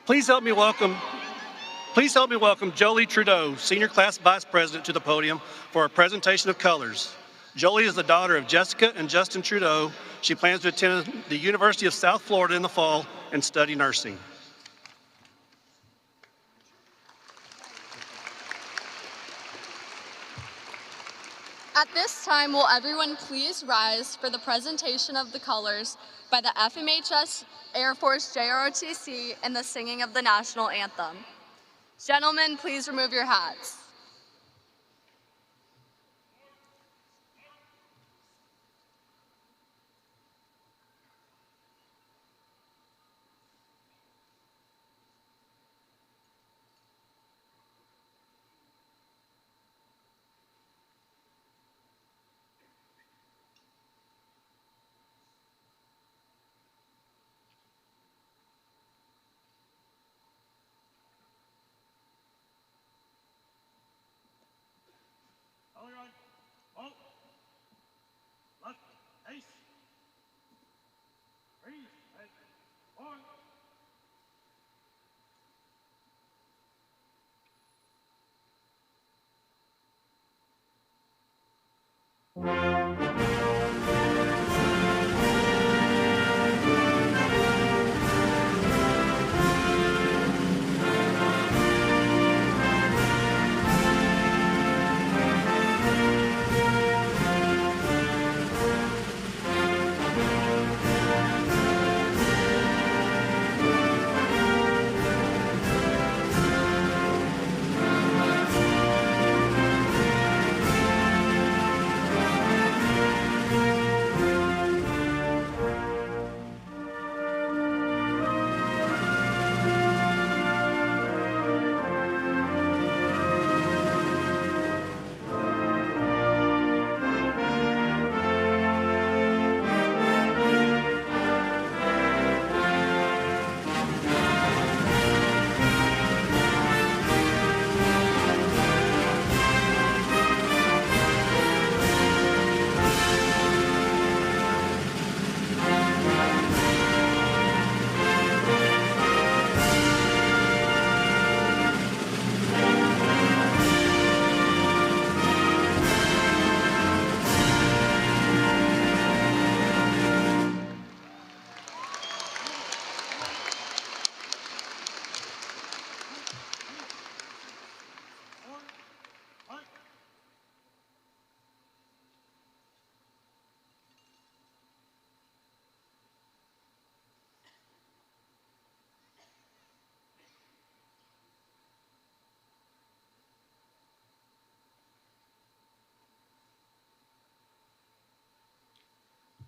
Please help me welcome, please help me welcome Jolie Trudeau, Senior Class Vice President, to the podium for a presentation of colors. Jolie is the daughter of Jessica and Justin Trudeau. She plans to attend the University of South Florida in the fall and study nursing. At this time, will everyone please rise for the presentation of the colors by the FMHS Air Force JROTC and the singing of the national anthem. Gentlemen, please remove your hats.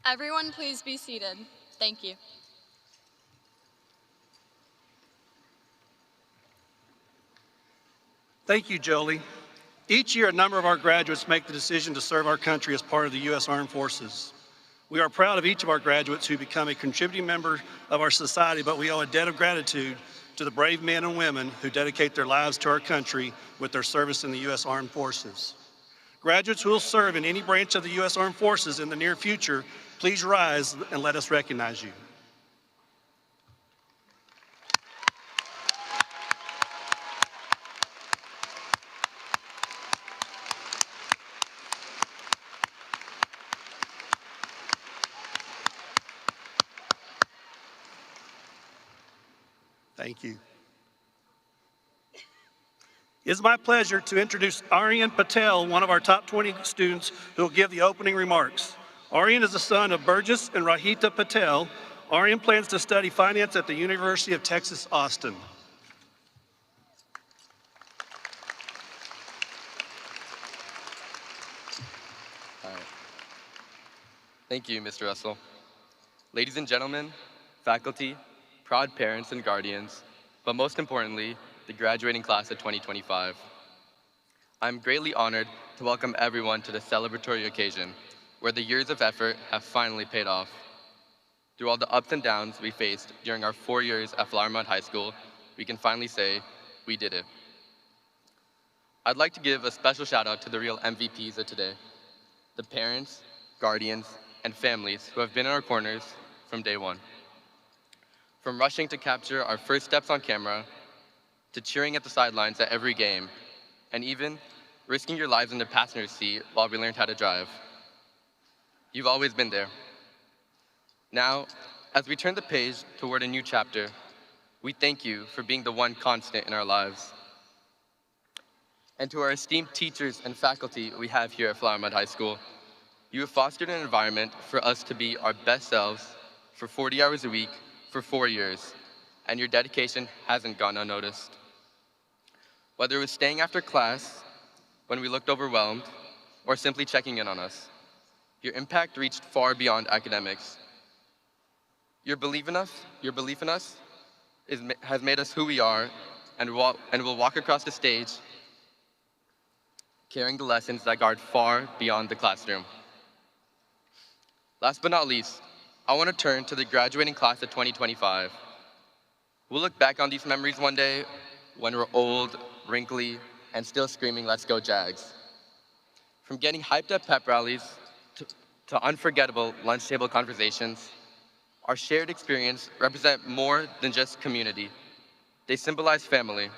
Everyone, please be seated. Thank you. Thank you, Jolie. Each year, a number of our graduates make the decision to serve our country as part of the U.S. Armed Forces. We are proud of each of our graduates who become a contributing member of our society, but we owe a debt of gratitude to the brave men and women who dedicate their lives to our country with their service in the U.S. Armed Forces. Graduates who will serve in any branch of the U.S. Armed Forces in the near future, please rise and let us recognize you. Thank you. It is my pleasure to introduce Aryan Patel, one of our top 20 students who will give the opening remarks. Aryan is the son of Burgess and Rahita Patel. Aryan plans to study finance at the University of Texas, Austin. All right. Thank you, Mr. Russell. Ladies and gentlemen, faculty, proud parents and guardians, but most importantly, the graduating class of 2025. I'm greatly honored to welcome everyone to this celebratory occasion, where the years of effort have finally paid off. Through all the ups and downs we faced during our 4 years at Flower Mound High School, we can finally say, we did it. I'd like to give a special shout out to the real MVPs of today, the parents, guardians, and families who have been in our corners from day one. From rushing to capture our first steps on camera, to cheering at the sidelines at every game, and even risking your lives in the passenger seat while we learned how to drive. You've always been there. Now, as we turn the page toward a new chapter, we thank you for being the one constant in our lives. And to our esteemed teachers and faculty we have here at Flower Mound High School, you have fostered an environment for us to be our best selves for 40 hours a week for 4 years, and your dedication hasn't gone unnoticed. Whether it was staying after class when we looked overwhelmed, or simply checking in on us, your impact reached far beyond academics. Your belief in us has made us who we are, and will walk across the stage carrying the lessons that guard far beyond the classroom. Last but not least, I want to turn to the graduating class of 2025. We'll look back on these memories one day when we're old, wrinkly, and still screaming, "Let's go Jags." From getting hyped at pep rallies to unforgettable lunch table conversations, our shared experience represent more than just community. They symbolize family.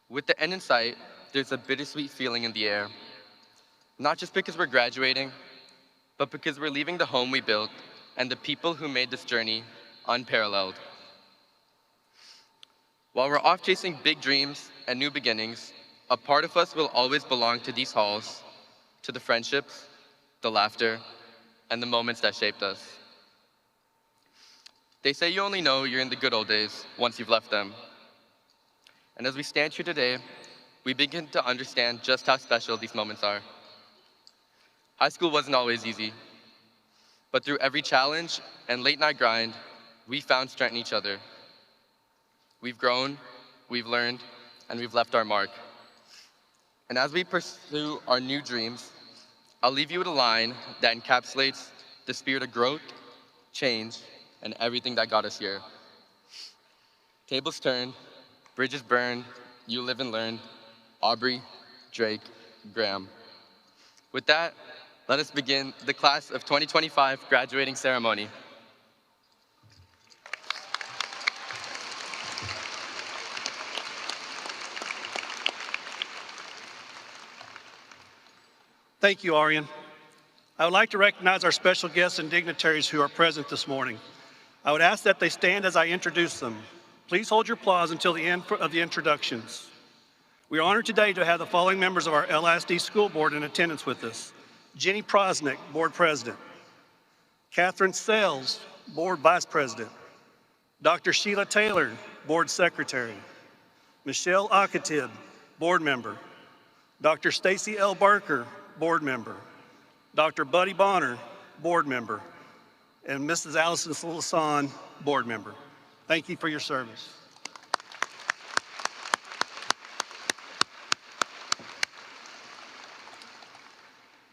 With the end in sight, there's a bittersweet feeling in the air. Not just because we're graduating, but because we're leaving the home we built and the people who made this journey unparalleled. While we're off chasing big dreams and new beginnings, a part of us will always belong to these halls, to the friendships, the laughter, and the moments that shaped us. They say you only know you're in the good old days once you've left them. And as we stand here today, we begin to understand just how special these moments are. High school wasn't always easy, but through every challenge and late night grind, we found strength in each other. We've grown, we've learned, and we've left our mark. And as we pursue our new dreams, I'll leave you with a line that encapsulates the spirit of growth, change, and everything that got us here. Tables turn, bridges burn, you live and learn. Aubrey, Drake, Graham. With that, let us begin the class of 2025 graduating ceremony. Thank you, Arian. I would like to recognize our special guests and dignitaries who are present this morning. I would ask that they stand as I introduce them. Please hold your applause until the end of the introductions. We are honored today to have the following members of our LISD School Board in attendance with us. Jenny Prosnick, Board President. Catherine Sales, Board Vice President. Dr. Sheila Taylor, Board Secretary. Michelle Akatib, Board Member. Dr. Stacy L. Barker, Board Member. Dr. Buddy Bonner, Board Member. And Mrs. Allison Lasan, Board Member. Thank you for your service.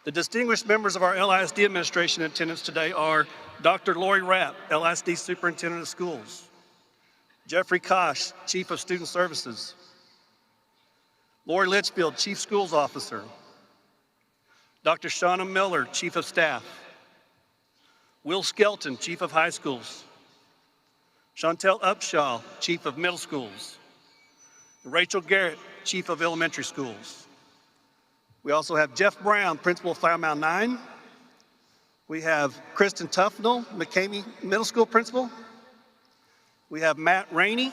The distinguished members of our LISD administration in attendance today are Dr. Lori Rapp, LISD Superintendent of Schools. Jeffrey Kosh, Chief of Student Services. Lori Litchfield, Chief Schools Officer. Dr. Shauna Miller, Chief of Staff. Will Skelton, Chief of High Schools. Chantel Upshaw, Chief of Middle Schools. Rachel Garrett, Chief of Elementary Schools. We also have Jeff Brown, Principal of Flower Mound 9. We have Kristen Tufnell, McCamey Middle School Principal. We have Matt Rainey,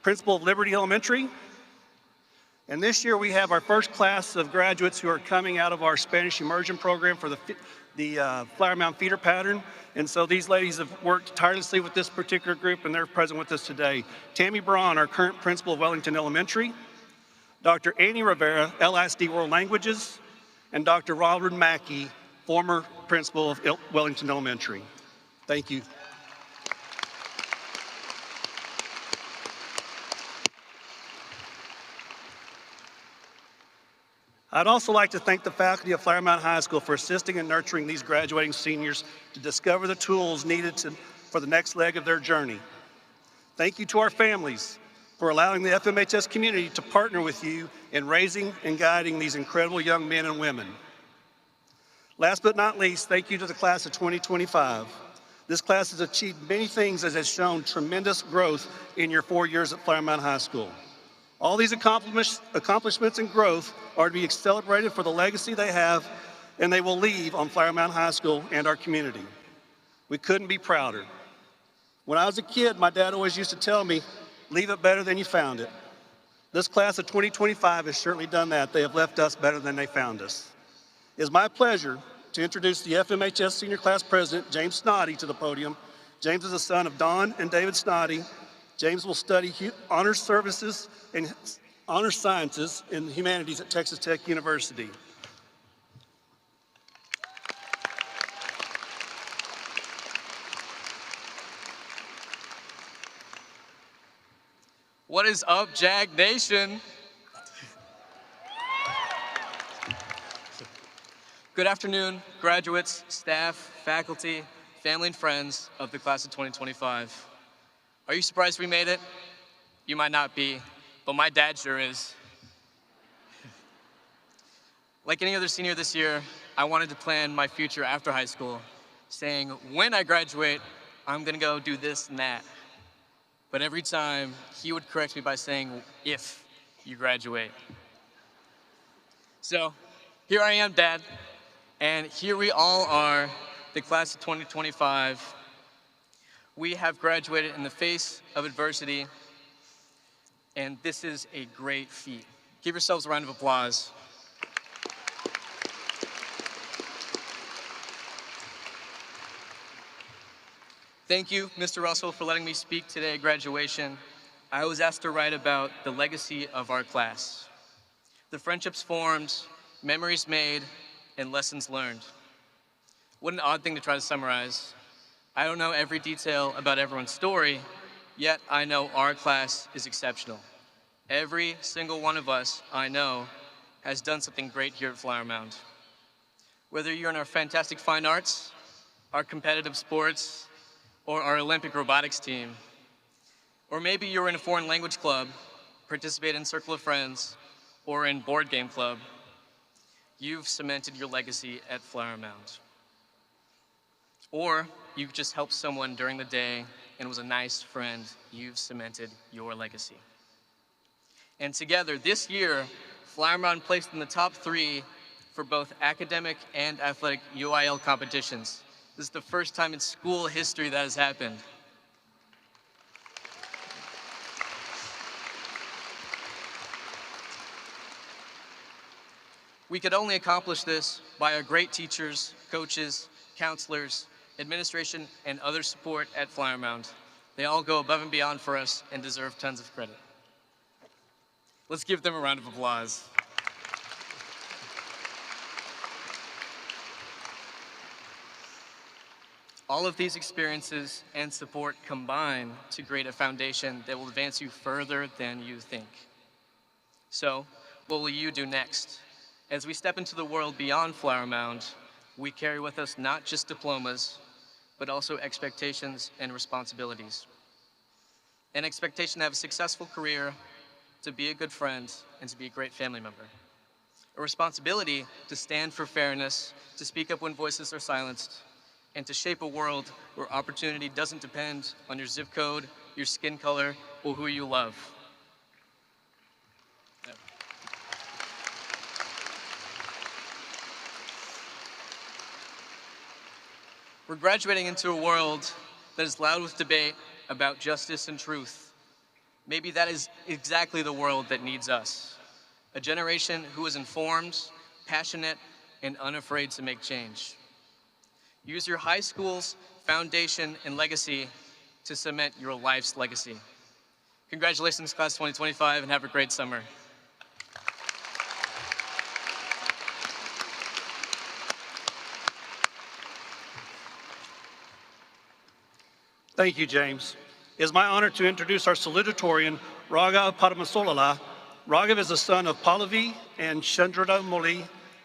Principal of Liberty Elementary. And this year we have our first class of graduates who are coming out of our Spanish immersion program for the Flower Mound feeder pattern. And so these ladies have worked tirelessly with this particular group, and they're present with us today. Tammy Braun, our current principal of Wellington Elementary. Dr. Annie Rivera, LISD World Languages. And Dr. Robert Mackey, former principal of Wellington Elementary. Thank you. I'd also like to thank the faculty of Flower Mound High School for assisting and nurturing these graduating seniors to discover the tools needed for the next leg of their journey. Thank you to our families for allowing the FMHS community to partner with you in raising and guiding these incredible young men and women. Last but not least, thank you to the class of 2025. This class has achieved many things as has shown tremendous growth in your 4 years at Flower Mound High School. All these accomplishments and growth are to be celebrated for the legacy they have and they will leave on Flower Mound High School and our community. We couldn't be prouder. When I was a kid, my dad always used to tell me, leave it better than you found it. This class of 2025 has certainly done that. They have left us better than they found us. It is my pleasure to introduce the FMHS Senior Class President, James Snoddy, to the podium. James is the son of Don and David Snoddy. James will study honors services and honors sciences and humanities at Texas Tech University. What is up, Jag Nation? Good afternoon, graduates, staff, faculty, family, and friends of the class of 2025. Are you surprised we made it? You might not be, but my dad sure is. Like any other senior this year, I wanted to plan my future after high school, saying, when I graduate, I'm gonna go do this and that. But every time, he would correct me by saying, if you graduate. So, here I am, Dad, and here we all are, the class of 2025. We have graduated in the face of adversity, and this is a great feat. Give yourselves a round of applause. Thank you, Mr. Russell, for letting me speak today at graduation. I was asked to write about the legacy of our class, the friendships formed, memories made, and lessons learned. What an odd thing to try to summarize. I don't know every detail about everyone's story, yet I know our class is exceptional. Every single one of us I know has done something great here at Flower Mound. Whether you're in our fantastic fine arts, our competitive sports, or our Olympic robotics team. Or maybe you're in a foreign language club, participate in Circle of Friends, or in Board Game Club. You've cemented your legacy at Flower Mound. Or you've just helped someone during the day and was a nice friend. You've cemented your legacy. And together, this year, Flower Mound placed in the top 3 for both academic and athletic UIL competitions. This is the first time in school history that has happened. We could only accomplish this by our great teachers, coaches, counselors, administration, and other support at Flower Mound. They all go above and beyond for us and deserve tons of credit. Let's give them a round of applause. All of these experiences and support combine to create a foundation that will advance you further than you think. So, what will you do next? As we step into the world beyond Flower Mound, we carry with us not just diplomas, but also expectations and responsibilities. An expectation to have a successful career, to be a good friend, and to be a great family member. A responsibility to stand for fairness, to speak up when voices are silenced, and to shape a world where opportunity doesn't depend on your zip code, your skin color, or who you love. We're graduating into a world that is loud with debate about justice and truth. Maybe that is exactly the world that needs us. A generation who is informed, passionate, and unafraid to make change. Use your high school's foundation and legacy to cement your life's legacy. Congratulations, class 2025, and have a great summer. Thank you, James. It is my honor to introduce our salutatorian, Raghav Padmasolala. Raghav is the son of Pallavi and Chandrada Moli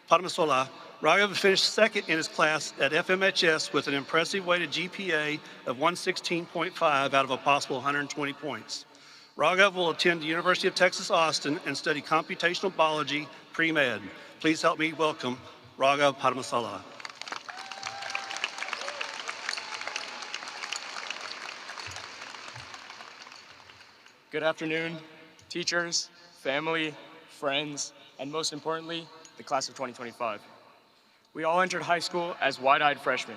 Padmasola. Raghav finished second in his class at FMHS with an impressive weighted GPA of 116.5 out of a possible 120 points. Raghav will attend the University of Texas, Austin and study computational biology pre-med. Please help me welcome Raghav Padmasola. Good afternoon, teachers, family, friends, and most importantly, the class of 2025. We all entered high school as wide-eyed freshmen,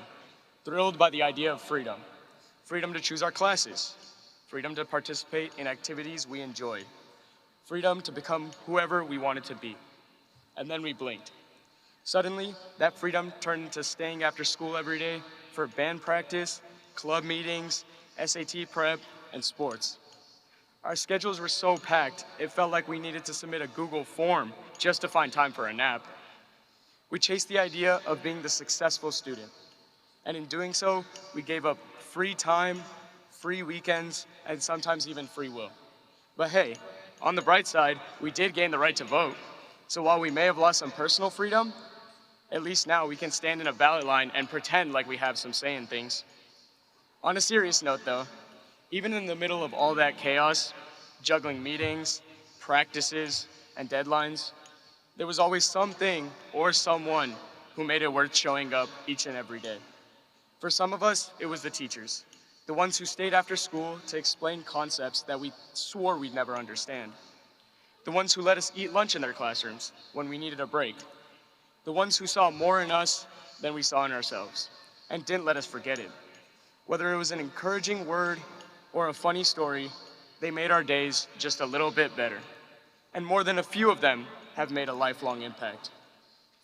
thrilled by the idea of freedom. Freedom to choose our classes, freedom to participate in activities we enjoy, freedom to become whoever we wanted to be. And then we blinked. Suddenly, that freedom turned into staying after school every day for band practice, club meetings, SAT prep, and sports. Our schedules were so packed, it felt like we needed to submit a Google form just to find time for a nap. We chased the idea of being the successful student. And in doing so, we gave up free time, free weekends, and sometimes even free will. But hey, on the bright side, we did gain the right to vote. So while we may have lost some personal freedom, at least now we can stand in a ballot line and pretend like we have some say in things. On a serious note though, even in the middle of all that chaos, juggling meetings, practices, and deadlines, there was always something or someone who made it worth showing up each and every day. For some of us, it was the teachers, the ones who stayed after school to explain concepts that we swore we'd never understand. The ones who let us eat lunch in their classrooms when we needed a break. The ones who saw more in us than we saw in ourselves and didn't let us forget it. Whether it was an encouraging word or a funny story, they made our days just a little bit better. And more than a few of them have made a lifelong impact.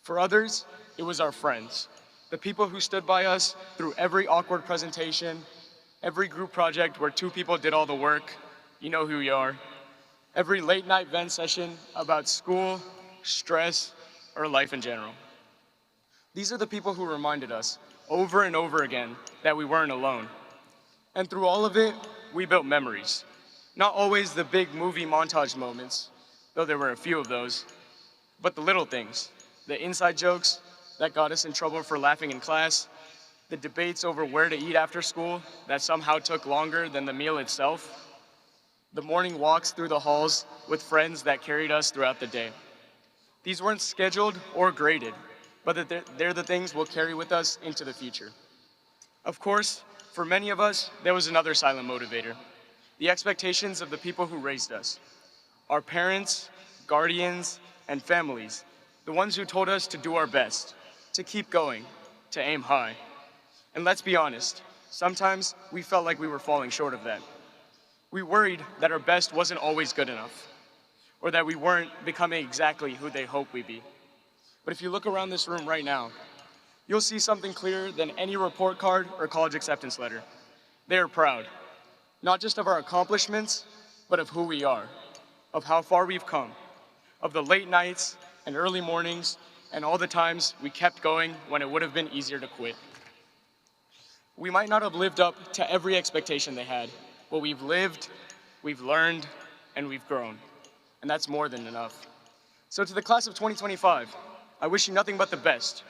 For others, it was our friends, the people who stood by us through every awkward presentation, every group project where 2 people did all the work, you know who you are, every late night vent session about school, stress, or life in general. These are the people who reminded us over and over again that we weren't alone. And through all of it, we built memories. Not always the big movie montage moments, though there were a few of those, but the little things, the inside jokes that got us in trouble for laughing in class, the debates over where to eat after school that somehow took longer than the meal itself, the morning walks through the halls with friends that carried us throughout the day. These weren't scheduled or graded, but they're the things we'll carry with us into the future. Of course, for many of us, there was another silent motivator, the expectations of the people who raised us. Our parents, guardians, and families, the ones who told us to do our best, to keep going, to aim high. And let's be honest, sometimes we felt like we were falling short of that. We worried that our best wasn't always good enough, or that we weren't becoming exactly who they hoped we'd be. But if you look around this room right now, you'll see something clearer than any report card or college acceptance letter. They are proud, not just of our accomplishments, but of who we are, of how far we've come, of the late nights and early mornings, and all the times we kept going when it would have been easier to quit. We might not have lived up to every expectation they had, but we've lived, we've learned, and we've grown. And that's more than enough. So to the class of 2025, I wish you nothing but the best.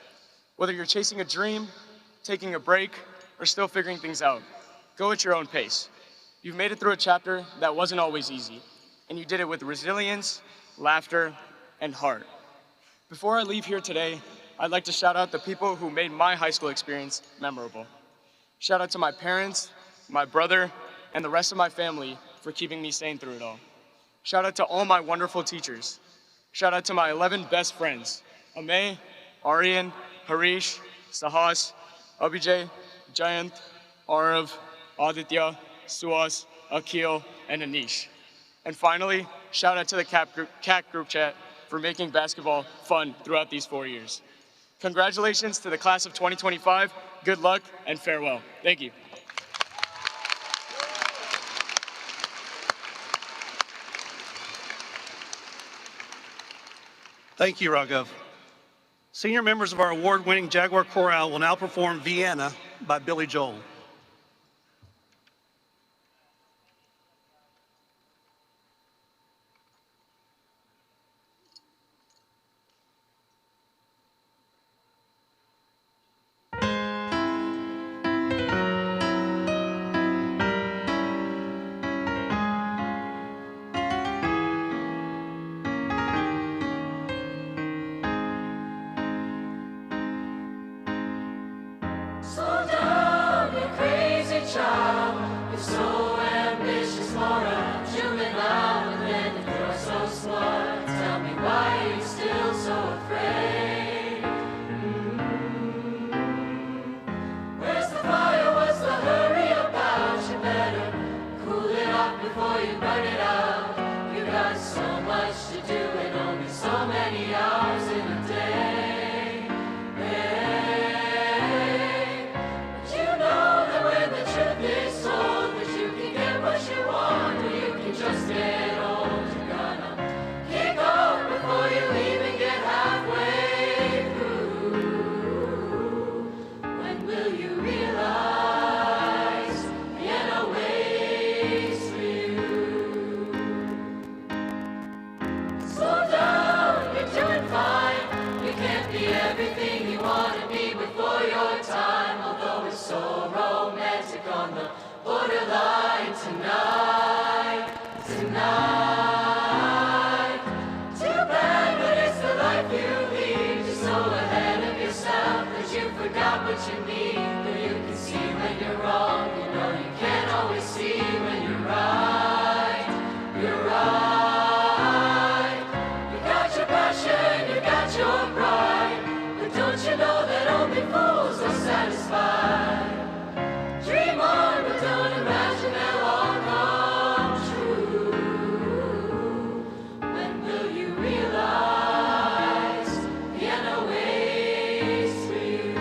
Whether you're chasing a dream, taking a break, or still figuring things out, go at your own pace. You've made it through a chapter that wasn't always easy, and you did it with resilience, laughter, and heart. Before I leave here today, I'd like to shout out the people who made my high school experience memorable. Shout out to my parents, my brother, and the rest of my family for keeping me sane through it all. Shout out to all my wonderful teachers. Shout out to my 11 best friends, Amey, Aryan, Harish, Sahas, Abhijay, Jayant, Arav, Aditya, Suhas, Akhil, and Anish. And finally, shout out to the CAC group chat for making basketball fun throughout these 4 years. Congratulations to the class of 2025. Good luck and farewell. Thank you. Thank you, Raghav. Senior members of our award-winning Jaguar Chorale will now perform Vienna by Billy Joel. So down you burn it out. You got so much to do and only so many hours in a day. Hey, but you know that when the truth is told, that you can get what you want, or you can just get old. You're gonna kick off before you even get halfway through. When will you realize Vienna waits for you? Slow down, you're doing fine. You can't be everything you want to be before your time. Although it's so romantic on the borderline tonight, tonight. Too bad, but it's the life you lead. You're so ahead of yourself that you forgot what you need. But you can see when you're wrong. You know you can't always see when you're right. You're right. You got your passion, you got your pride. But don't you know that only fools are satisfied? Dream on, but don't imagine they'll all come true. When will you realize Vienna waits for you?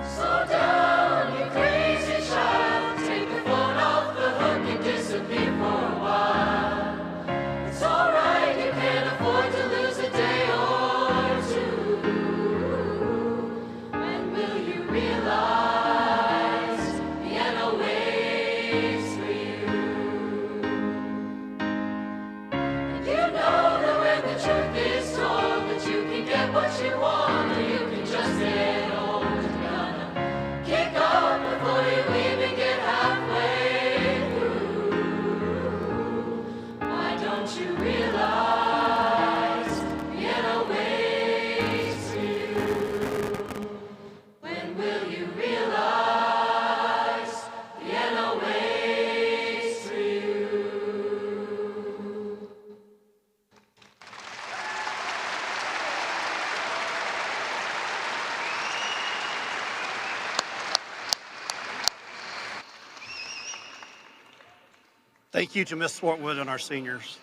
Slow down, you crazy child. Take the phone off the hook and disappear for a while. It's alright, you can't afford to lose a day or two. When will you realize Vienna waits for you? And you know that when the truth is told, that you can get what you want, or you can just get old. You're gonna kick off before you even get halfway through. Why don't you realize Vienna waits for you? When will you realize Vienna waits for you? Thank you to Ms. Swartwood and our seniors.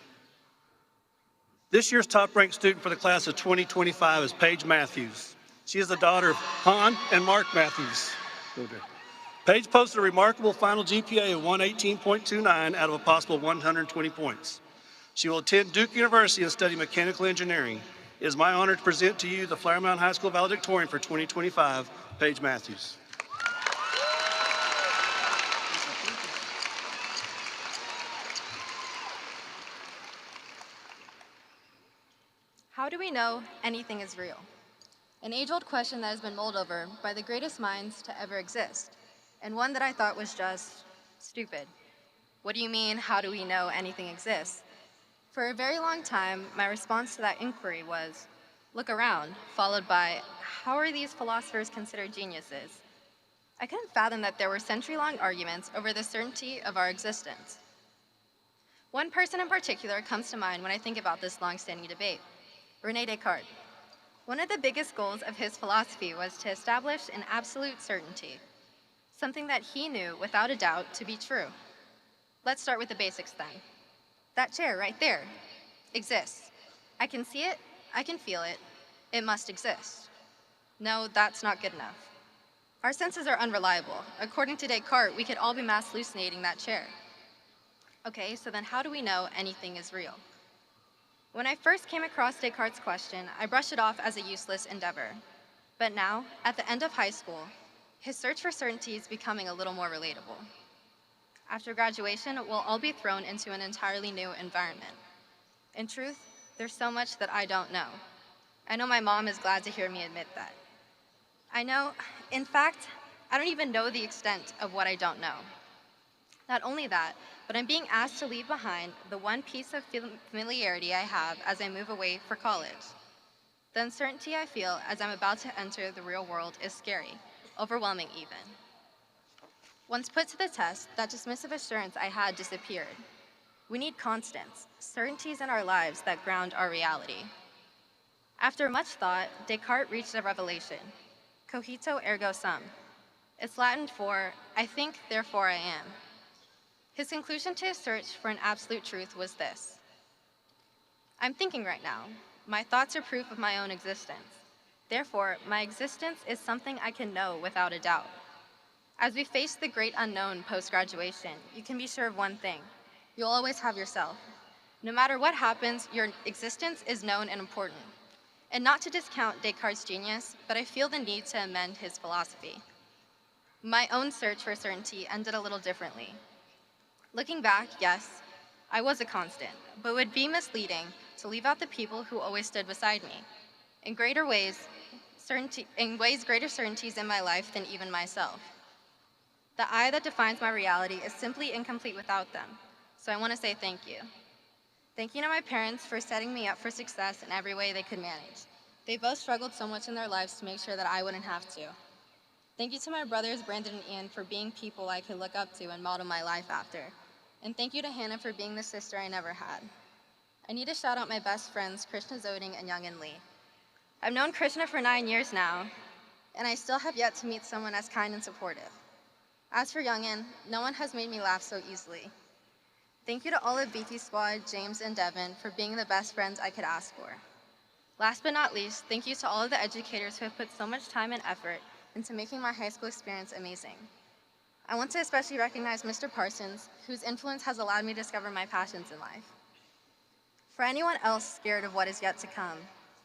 This year's top-ranked student for the class of 2025 is Paige Matthews. She is the daughter of Han and Mark Matthews. Paige posted a remarkable final GPA of 118.29 out of a possible 120 points. She will attend Duke University and study mechanical engineering. It is my honor to present to you the Flower Mound High School Valedictorian for 2025, Paige Matthews. How do we know anything is real? An age-old question that has been mulled over by the greatest minds to ever exist, and one that I thought was just stupid. What do you mean, how do we know anything exists? For a very long time, my response to that inquiry was, look around, followed by, how are these philosophers considered geniuses? I couldn't fathom that there were century-long arguments over the certainty of our existence. One person in particular comes to mind when I think about this long-standing debate, René Descartes. One of the biggest goals of his philosophy was to establish an absolute certainty, something that he knew without a doubt to be true. Let's start with the basics then. That chair right there exists. I can see it, I can feel it, it must exist. No, that's not good enough. Our senses are unreliable. According to Descartes, we could all be mass hallucinating that chair. Okay, so then how do we know anything is real? When I first came across Descartes' question, I brushed it off as a useless endeavor. But now, at the end of high school, his search for certainty is becoming a little more relatable. After graduation, we'll all be thrown into an entirely new environment. In truth, there's so much that I don't know. I know my mom is glad to hear me admit that. In fact, I don't even know the extent of what I don't know. Not only that, but I'm being asked to leave behind the one piece of familiarity I have as I move away for college. The uncertainty I feel as I'm about to enter the real world is scary, overwhelming even. Once put to the test, that dismissive assurance I had disappeared. We need constants, certainties in our lives that ground our reality. After much thought, Descartes reached a revelation: cogito ergo sum. It's Latin for, I think, therefore I am. His conclusion to his search for an absolute truth was this: I'm thinking right now. My thoughts are proof of my own existence. Therefore, my existence is something I can know without a doubt. As we face the great unknown post-graduation, you can be sure of one thing: you'll always have yourself. No matter what happens, your existence is known and important. And not to discount Descartes' genius, but I feel the need to amend his philosophy. My own search for certainty ended a little differently. Looking back, yes, I was a constant, but it would be misleading to leave out the people who always stood beside me. In ways greater certainties in my life than even myself. The I that defines my reality is simply incomplete without them, so I want to say thank you. Thank you to my parents for setting me up for success in every way they could manage. They both struggled so much in their lives to make sure that I wouldn't have to. Thank you to my brothers, Brandon and Ian, for being people I could look up to and model my life after. And thank you to Hannah for being the sister I never had. I need to shout out my best friends, Krishna Zoding and Youngin Lee. I've known Krishna for 9 years now, and I still have yet to meet someone as kind and supportive. As for Youngin, no one has made me laugh so easily. Thank you to all of BT Squad, James and Devin, for being the best friends I could ask for. Last but not least, thank you to all of the educators who have put so much time and effort into making my high school experience amazing. I want to especially recognize Mr. Parsons, whose influence has allowed me to discover my passions in life. For anyone else scared of what is yet to come,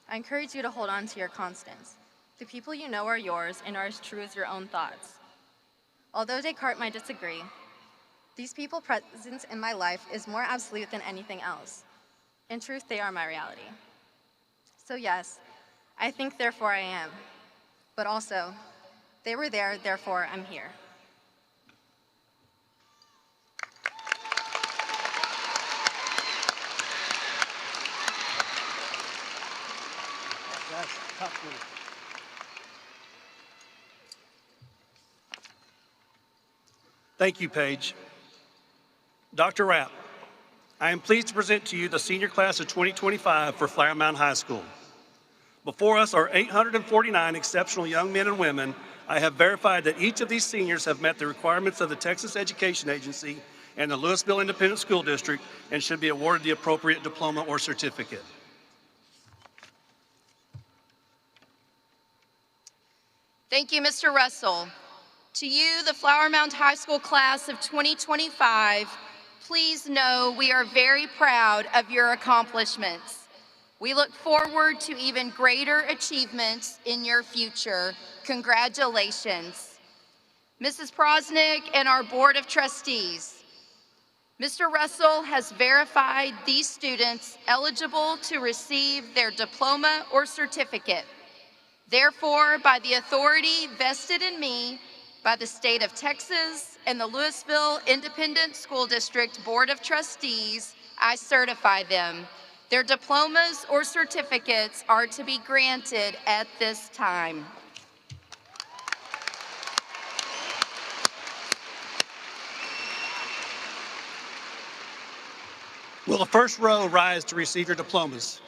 I encourage you to hold on to your constants. The people you know are yours and are as true as your own thoughts. Although Descartes might disagree, these people's presence in my life is more absolute than anything else. In truth, they are my reality. So yes, I think, therefore I am. But also, they were there, therefore I'm here. Thank you, Paige. Dr. Rapp, I am pleased to present to you the senior class of 2025 for Flower Mound High School. Before us are 849 exceptional young men and women. I have verified that each of these seniors have met the requirements of the Texas Education Agency and the Lewisville Independent School District and should be awarded the appropriate diploma or certificate. Thank you, Mr. Russell. To you, the Flower Mound High School class of 2025, please know we are very proud of your accomplishments. We look forward to even greater achievements in your future. Congratulations. Mrs. Prosnick and our Board of Trustees, Mr. Russell has verified these students eligible to receive their diploma or certificate. Therefore, by the authority vested in me by the state of Texas and the Lewisville Independent School District Board of Trustees, I certify them. Their diplomas or certificates are to be granted at this time. Will the first row rise to receive your diplomas?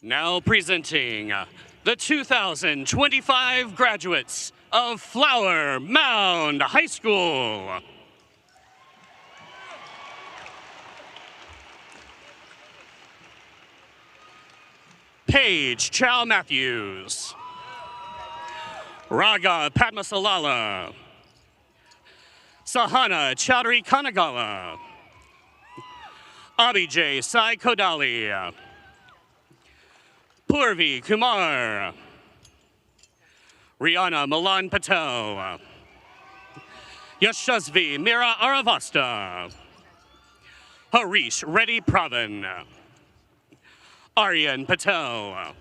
Now presenting the 2025 graduates of Flower Mound High School. Paige Chow Matthews. Raga Padmasalala. Sahana Chaudhary Kanagawa. Abhijay Sai Kodali. Purvi Kumar. Rihanna Milan Patel. Yashasvi Mira Aravasta. Harish Reddy Pravan. Aryan Patel.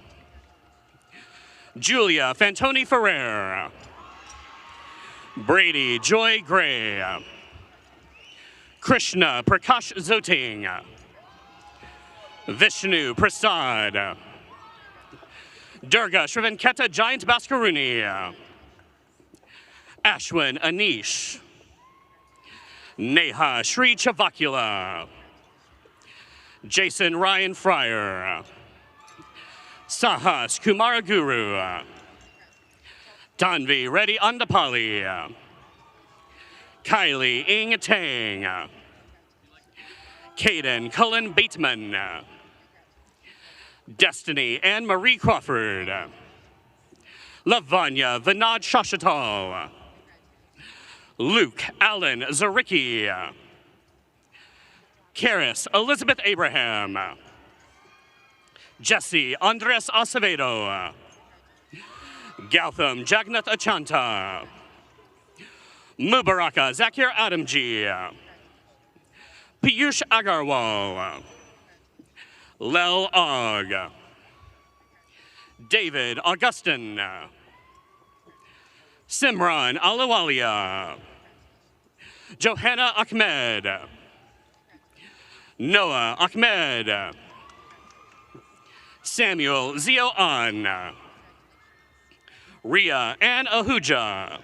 Julia Fantoni Ferrer. Brady Joy Gray. Krishna Prakash Zoting. Vishnu Prasad. Durga Shrivanketa Giant Baskaruni. Ashwin Anish. Neha Shri Chavakula. Jason Ryan Fryer. Sahas Kumaraguru. Tanvi Reddy Andapali. Kylie Ing Tang. Caden Cullen Bateman. Destiny Anne Marie Crawford. Lavanya Vinod Shashatal. Luke Allen Zaricki. Karis Elizabeth Abraham. Jesse Andres Acevedo. Gautam Jagnath Achanta. Mubaraka Zakir Adamji. Piyush Agarwal. Lel Og. David Augustin. Simran Alawalia. Johanna Ahmed. Noah Ahmed. Samuel Zio An. Ria Ann Ahuja.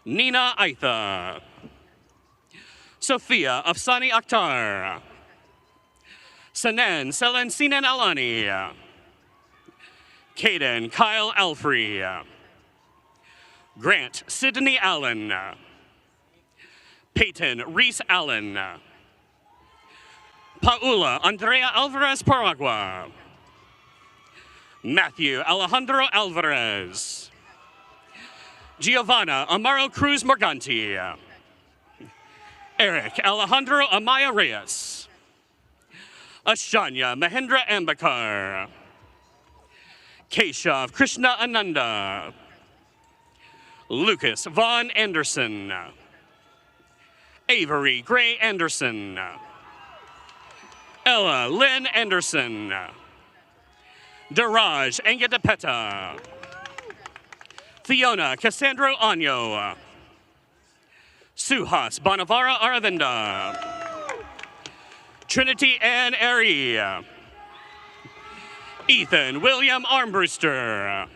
Nina Aitha. Sophia Afsani Akhtar. Sanan Selen Sinan Alani. Caden Kyle Alfrey. Grant Sydney Allen. Peyton Reese Allen. Paula Andrea Alvarez Paragua. Matthew Alejandro Alvarez. Giovanna Amaro Cruz Morganti. Eric Alejandro Amaya Reyes. Ashanya Mahendra Ambakar. Keshav Krishna Ananda. Lucas Vaughn Anderson. Avery Gray Anderson. Ella Lynn Anderson. Daraj Angadapeta. Fiona Cassandro Anyo. Suhas Bonavara Aravinda. Trinity Ann Airy. Ethan William Armbruster.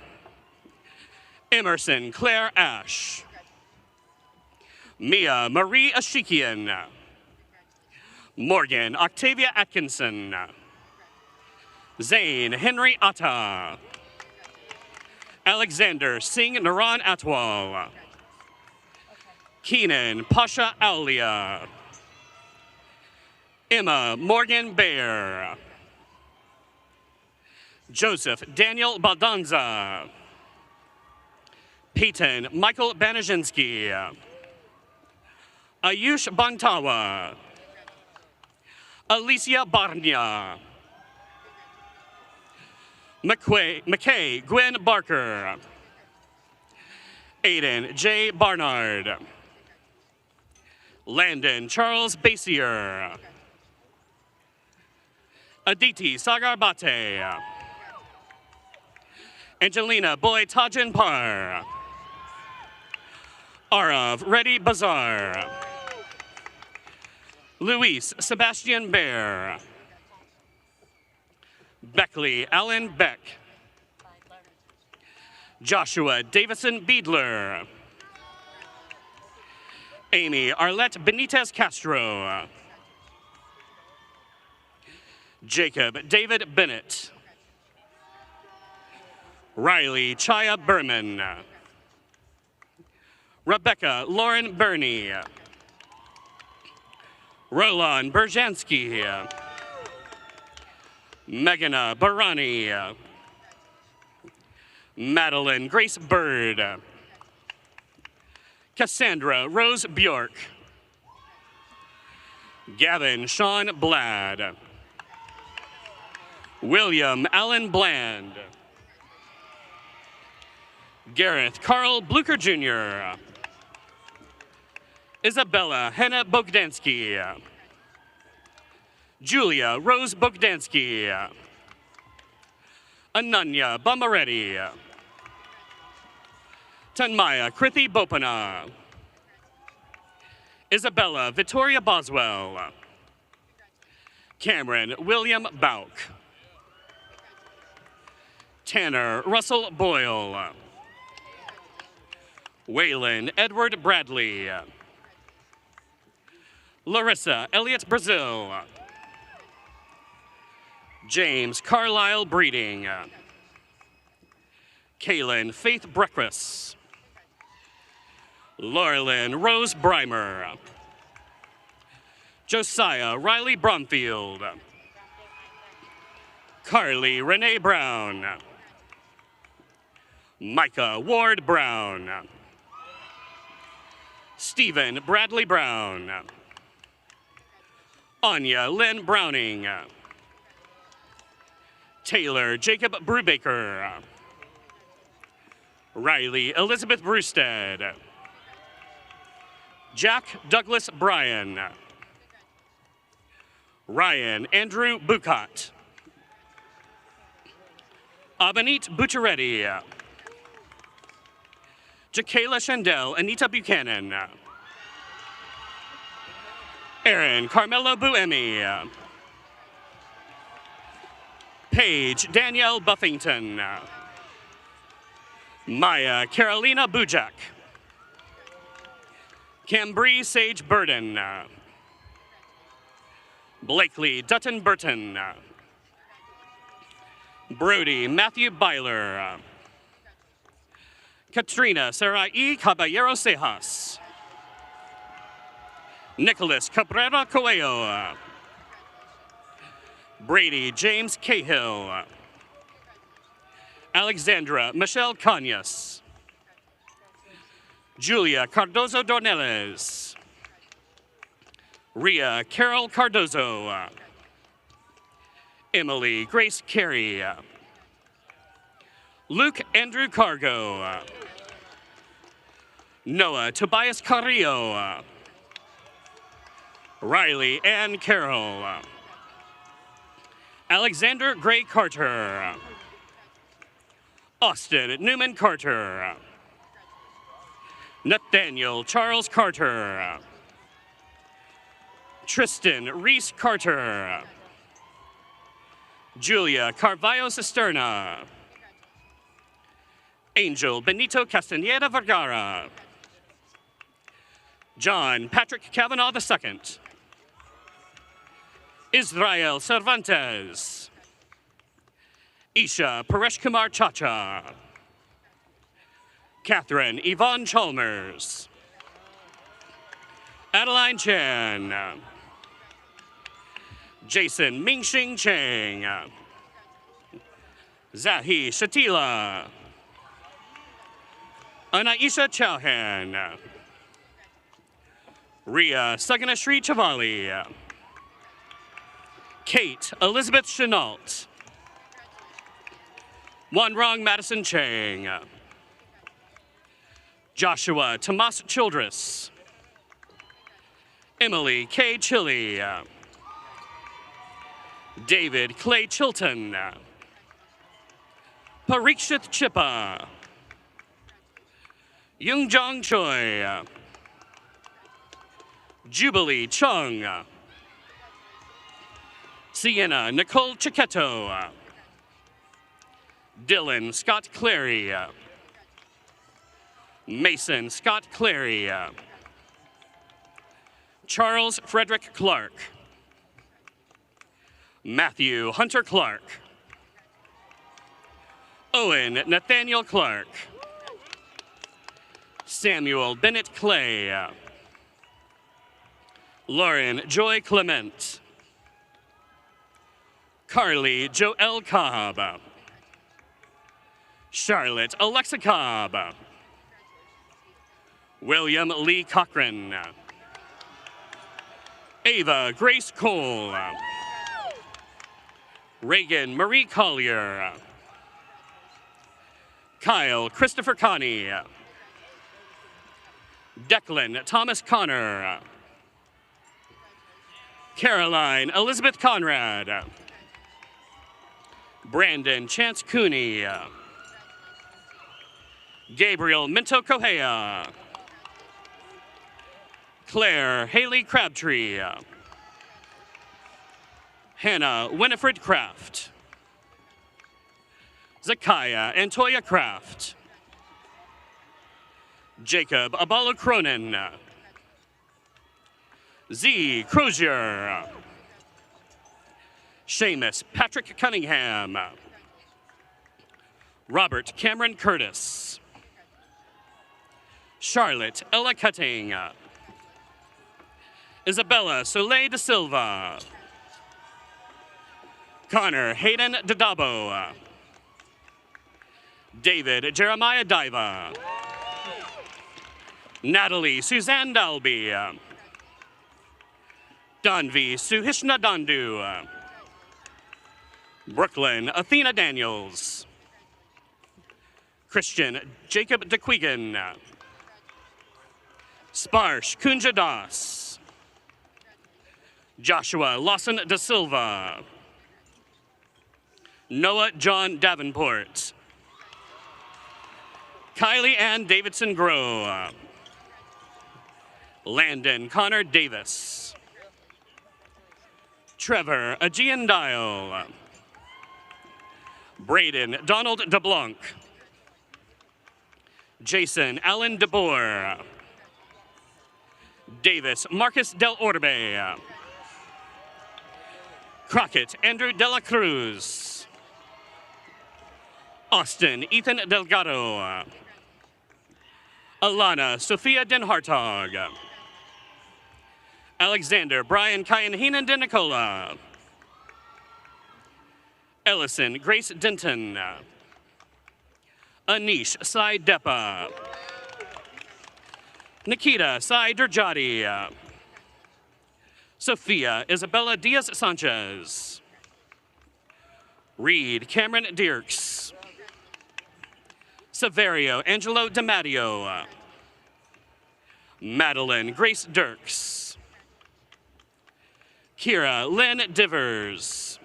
Emerson Claire Ash. Mia Marie Ashikian. Morgan Octavia Atkinson. Zane Henry Atta. Alexander Singh Naran Atwal. Keenan Pasha Aulia. Emma Morgan Baer. Joseph Daniel Baldanza. Peyton Michael Banazinski. Ayush Bantawa. Alicia Barnia. McKay Gwen Barker. Aiden J. Barnard. Landon Charles Basier. Aditi Sagarbate. Angelina Boy Tajin Par. Arav Reddy Bazar. Luis Sebastian Bear. Beckley Allen Beck. Joshua Davison Beadler. Amy Arlette Benitez Castro. Jacob David Bennett. Riley Chaya Berman. Rebecca Lauren Burney. Roland Berjanski. Meghana Barani. Madeline Grace Bird. Cassandra Rose Bjork. Gavin Sean Blad. William Allen Bland. Gareth Carl Blucher Jr., Isabella Henna Bogdansky, Julia Rose Bogdansky, Ananya Bamaretti, Tanmaya Krithi Bopana, Isabella Victoria Boswell, Cameron William Bauk, Tanner Russell Boyle, Waylon Edward Bradley, Larissa Elliott Brazil, James Carlisle Breeding, Kaylin Faith Breakfast, Laurelyn Rose Breimer, Josiah Riley Bromfield, Carly Renee Brown, Micah Ward Brown, Stephen Bradley Brown, Anya Lynn Browning, Taylor Jacob Brubaker, Riley Elizabeth Brewstead, Jack Douglas Bryan, Ryan Andrew Bucott, Abanit Bucciaretti, Jakayla Shandell Anita Buchanan, Aaron Carmelo Buemi, Paige Danielle Buffington, Maya Carolina Bujak, Cambry Sage Burden, Blakely Dutton Burton, Brody Matthew Byler, Katrina Sarai Caballero Cejas, Nicholas Cabrera Coelho, Brady James Cahill, Alexandra Michelle Conyas, Julia Cardozo Dornelles, Ria Carol Cardozo, Emily Grace Carey, Luke Andrew Cargo, Noah Tobias Carrillo, Riley Ann Carroll, Alexander Gray Carter, Austin Newman Carter, Nathaniel Charles Carter, Tristan Reese Carter, Julia Carvalho Cisterna, Angel Benito Castaneda Vergara, John Patrick Kavanaugh II, Israel Cervantes, Isha Paresh Kumar Chacha, Catherine Yvonne Chalmers, Adeline Chan, Jason Mingxing Cheng, Zahi Shatila, Anaisha Chauhan, Ria Saganashri Chavali, Kate Elizabeth Chenault, Wanrong Madison Chang, Joshua Tomas Childress, Emily K. Chili, David Clay Chilton, Parikshit Chippa, Yoongjong Choi, Jubilee Chung, Sienna Nicole Chiquetto, Dylan Scott Clary, Mason Scott Clary, Charles Frederick Clark, Matthew Hunter Clark, Owen Nathaniel Clark, Samuel Bennett Clay, Lauren Joy Clement, Carly Joelle Cobb, Charlotte Alexa Cobb, William Lee Cochran, Ava Grace Cole, Reagan Marie Collier, Kyle Christopher Connie. Declan Thomas Connor. Caroline Elizabeth Conrad. Brandon Chance Cooney. Gabriel Minto Kohea. Claire Haley Crabtree. Hannah Winifred Kraft. Zakaya Antoya Kraft. Jacob Abalo Cronin. Z. Crozier. Seamus Patrick Cunningham. Robert Cameron Curtis. Charlotte Ella Cutting. Isabella Soleil de Silva. Connor Hayden Dadabo. David Jeremiah Diva. Natalie Suzanne Dalby. Danvi Suhishna Dandu. Brooklyn Athena Daniels. Christian Jacob DeQuigan. Sparsh Kunja Das. Joshua Lawson Da Silva. Noah John Davenport. Kylie Ann Davidson Groh. Landon Connor Davis. Trevor Aegean Dial. Braden Donald DeBlanc. Jason Allen DeBoer. Davis Marcus Del Orbe. Crockett Andrew Dela Cruz. Austin Ethan Delgado. Alana Sophia Den Hartog. Alexander Brian Kyan Heenan De Nicola. Ellison Grace Denton. Anish Sai Depa. Nikita Sai Durjati. Sophia Isabella Diaz Sanchez. Reed Cameron Dirks. Severio Angelo DiMatteo. Madeline Grace Dirks. Kira Lynn Divers.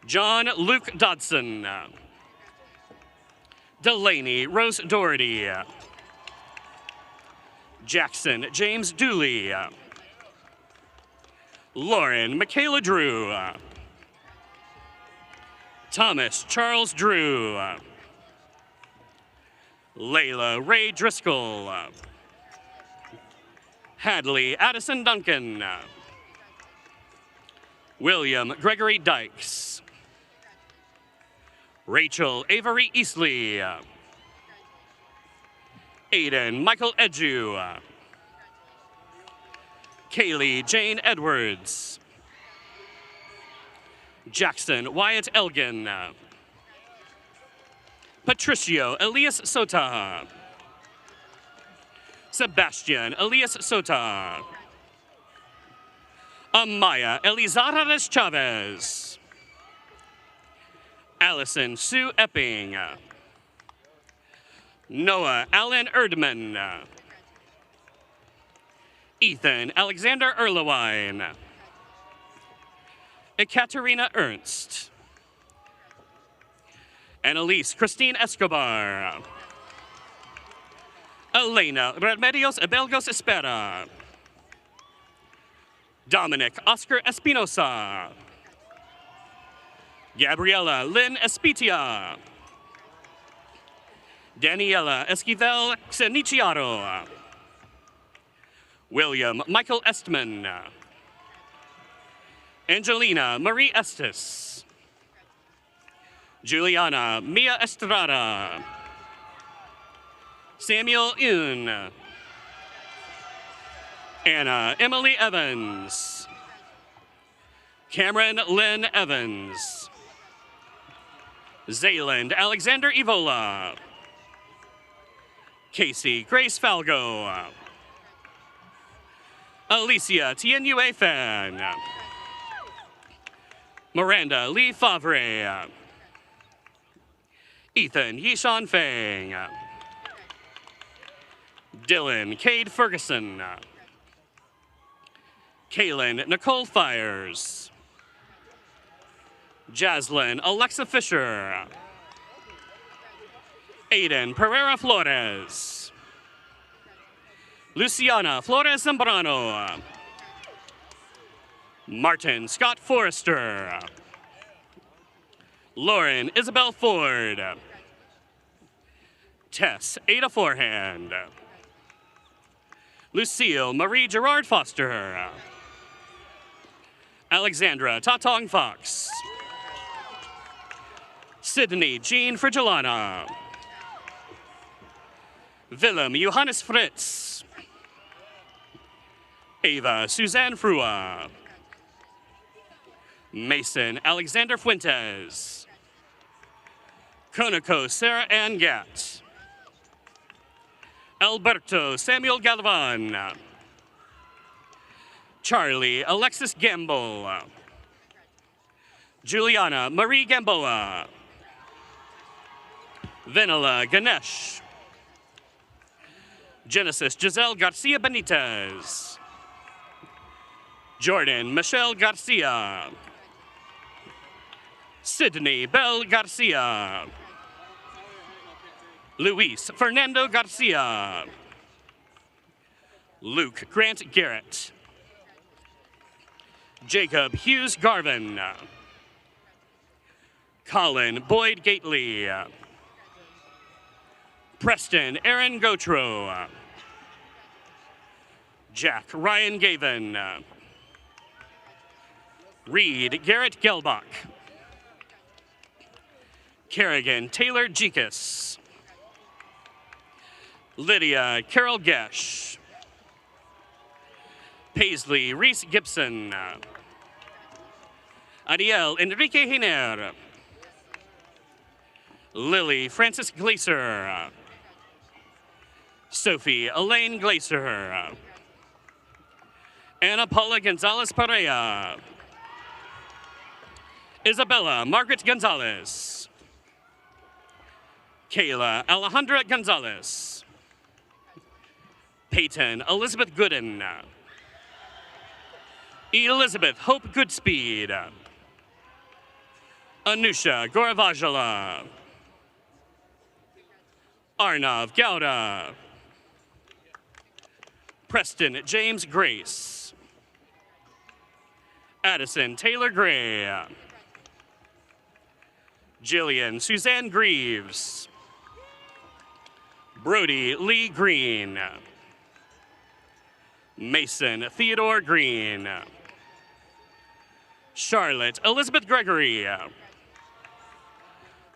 John Luke Dodson. Delaney Rose Doherty. Jackson James Dooley. Lauren Michaela Drew. Thomas Charles Drew. Layla Ray Driscoll. Hadley Addison Duncan. William Gregory Dykes. Rachel Avery Eastley. Aiden Michael Edju. Kaylee Jane Edwards. Jackson Wyatt Elgin. Patricio Elias Sota. Sebastian Elias Sota. Amaya Elizares Chavez. Allison Sue Epping. Noah Allen Erdman. Ethan Alexander Erlewine. Ekaterina Ernst. Annalise Christine Escobar. Elena Remedios Abelgos Espera. Dominic Oscar Espinosa. Gabriela Lynn Espitia. Daniela Esquivel Xeniciaro. William Michael Estman. Angelina Marie Estes. Juliana Mia Estrada. Samuel Yoon. Anna Emily Evans. Cameron Lynn Evans. Zayland Alexander Evola. Casey Grace Falgo. Alicia Tianue Fan. Miranda Lee Favre. Ethan Yishan Fang. Dylan Cade Ferguson. Kaylin Nicole Fires. Jaslyn Alexa Fisher. Aiden Pereira Flores. Luciana Flores Zambrano. Martin Scott Forrester. Lauren Isabel Ford. Tess Ada Forehand. Lucille Marie Gerard Foster. Alexandra Tatong Fox. Sydney Jean Frigilana. Willem Johannes Fritz. Ava Suzanne Frua. Mason Alexander Fuentes. Konako Sarah Ann Gatt. Alberto Samuel Galvan. Charlie Alexis Gamble. Juliana Marie Gamboa. Vanilla Ganesh. Genesis Giselle Garcia Benitez. Jordan Michelle Garcia. Sydney Bell Garcia. Luis Fernando Garcia. Luke Grant Garrett. Jacob Hughes Garvin. Colin Boyd Gately. Preston Aaron Gotro. Jack Ryan Gavin. Reed Garrett Gelbach. Kerrigan Taylor Jekus. Lydia Carol Gesh. Paisley Reese Gibson. Ariel Enrique Hiner. Lily Francis Glaser. Sophie Elaine Glaser. Ana Paula Gonzalez Perea. Isabella Margaret Gonzalez. Kayla Alejandra Gonzalez. Peyton Elizabeth Gooden. Elizabeth Hope Goodspeed. Anusha Goravajala. Arnav Gowda. Preston James Grace. Addison Taylor Gray. Jillian Suzanne Greaves. Brody Lee Green. Mason Theodore Green. Charlotte Elizabeth Gregory.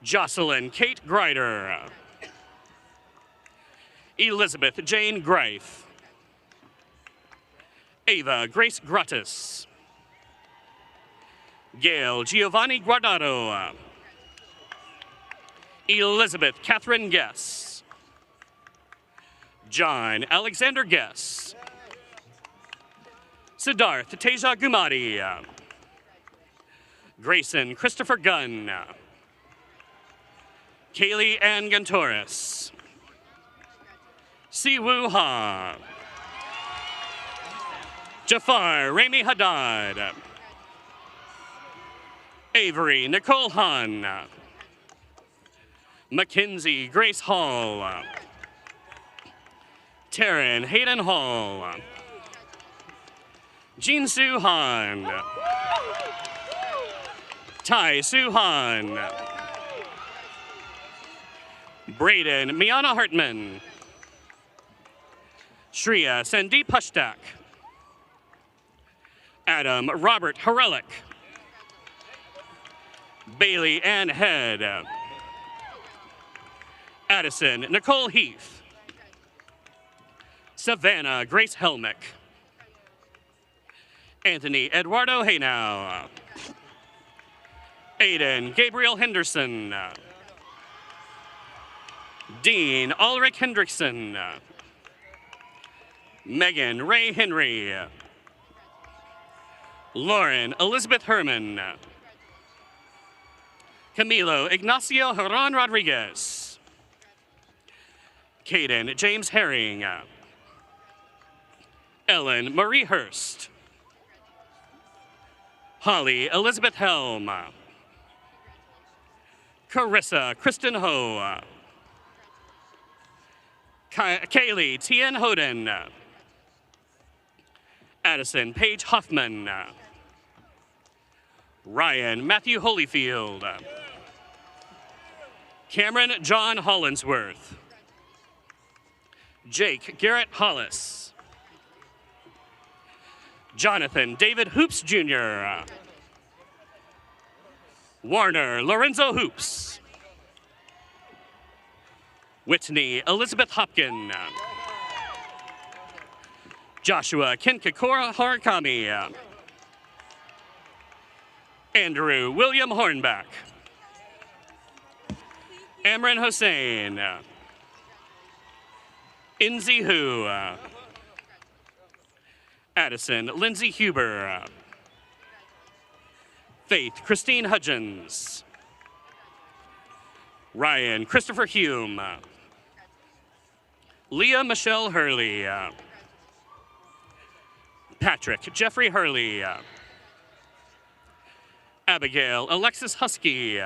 Jocelyn Kate Grider. Elizabeth Jane Greif. Ava Grace Gratis. Gail Giovanni Guardado. Elizabeth Catherine Guess. John Alexander Guess. Siddharth Teja Gumadi. Grayson Christopher Gunn. Kaylee Ann Gantoris. Siwoo Ha. Jafar Rami Haddad. Avery Nicole Hahn. Mackenzie Grace Hall. Taryn Hayden Hall. Jin Soo Han. Tai Soo Han. Braden Miana Hartman. Shreya Sandeep Hushtak. Adam Robert Harelick. Bailey Ann Head. Addison Nicole Heath. Savannah Grace Helmick. Anthony Eduardo Haynow. Aiden Gabriel Henderson. Dean Ulrich Hendrickson. Megan Ray Henry. Lauren Elizabeth Herman. Camilo Ignacio Herron Rodriguez. Caden James Herring. Ellen Marie Hurst. Holly Elizabeth Helm. Carissa Kristen Ho. Kaylee Tien Hoden. Addison Paige Hoffman. Ryan Matthew Holyfield. Cameron John Hollinsworth. Jake Garrett Hollis. Jonathan David Hoops Jr. Warner Lorenzo Hoops. Whitney Elizabeth Hopkin. Joshua Kenkakora Harakami. Andrew William Hornback. Amran Hossein. Inzi Hu. Addison Lindsay Huber. Faith Christine Hudgens. Ryan Christopher Hume. Leah Michelle Hurley. Patrick Jeffrey Hurley. Abigail Alexis Husky.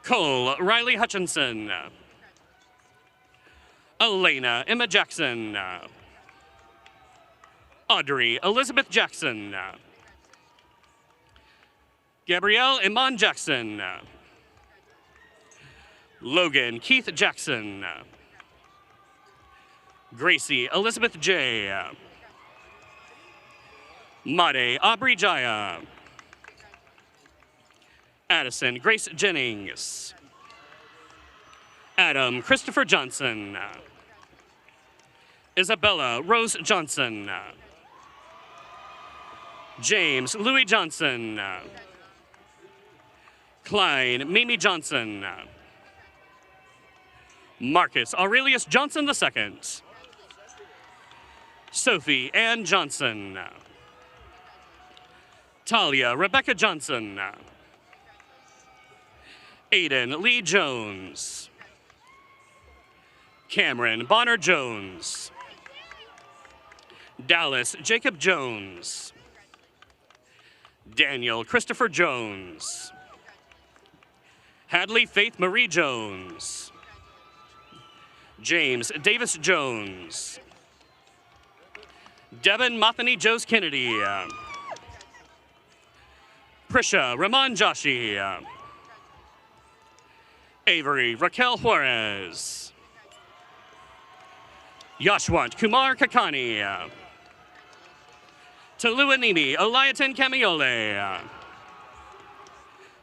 Cole Riley Hutchinson. Elena Emma Jackson. Audrey Elizabeth Jackson. Gabrielle Iman Jackson. Logan Keith Jackson. Gracie Elizabeth J. Made Aubrey Jaya. Addison Grace Jennings. Adam Christopher Johnson. Isabella Rose Johnson. James Louis Johnson. Klein Mimi Johnson. Marcus Aurelius Johnson II. Sophie Ann Johnson. Talia Rebecca Johnson. Aiden Lee Jones. Cameron Bonner Jones. Dallas Jacob Jones. Daniel Christopher Jones. Hadley Faith Marie Jones. James Davis Jones. Devin Mothany Jose Kennedy. Prisha Ramon Joshi. Avery Raquel Juarez. Yashwant Kumar Kakani. Taluanimi Olayatin Kamiole.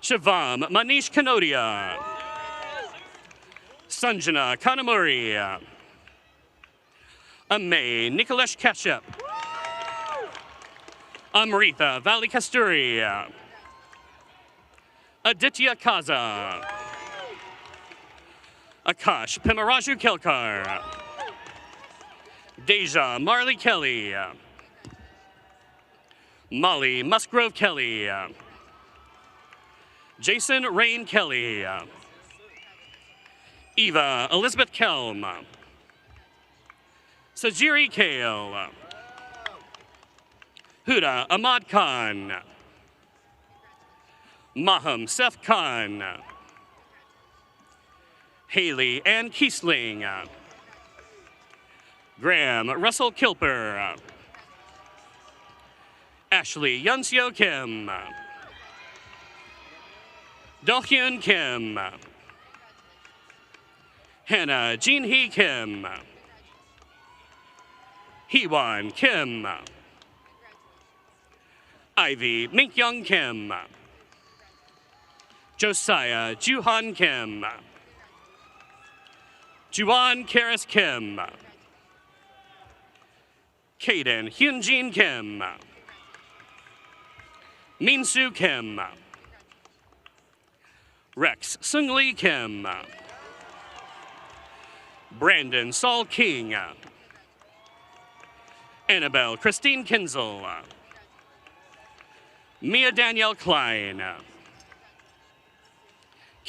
Shivam Manish Kanodia. Sanjana Kanamuri. Amay Nikolash Kashyap. Amrita Valley Kasturi. Aditya Kaza. Akash Pimaraju Kelkar. Deja Marley Kelly. Molly Musgrove Kelly. Jason Rain Kelly. Eva Elizabeth Kelm. Sajiri Kale. Huda Ahmad Khan. Maham Seth Khan. Haley Ann Kiesling. Graham Russell Kilper. Ashley Yunseo Kim. Dohyun Kim. Hannah Jean Hee Kim. Heewon Kim. Ivy Mink-young Kim. Josiah Juhan Kim. Juan Karis Kim. Kaden Hyunjin Kim. Minsu Kim. Rex Sungli Kim. Brandon Saul King. Annabelle Christine Kinzel. Mia Danielle Klein.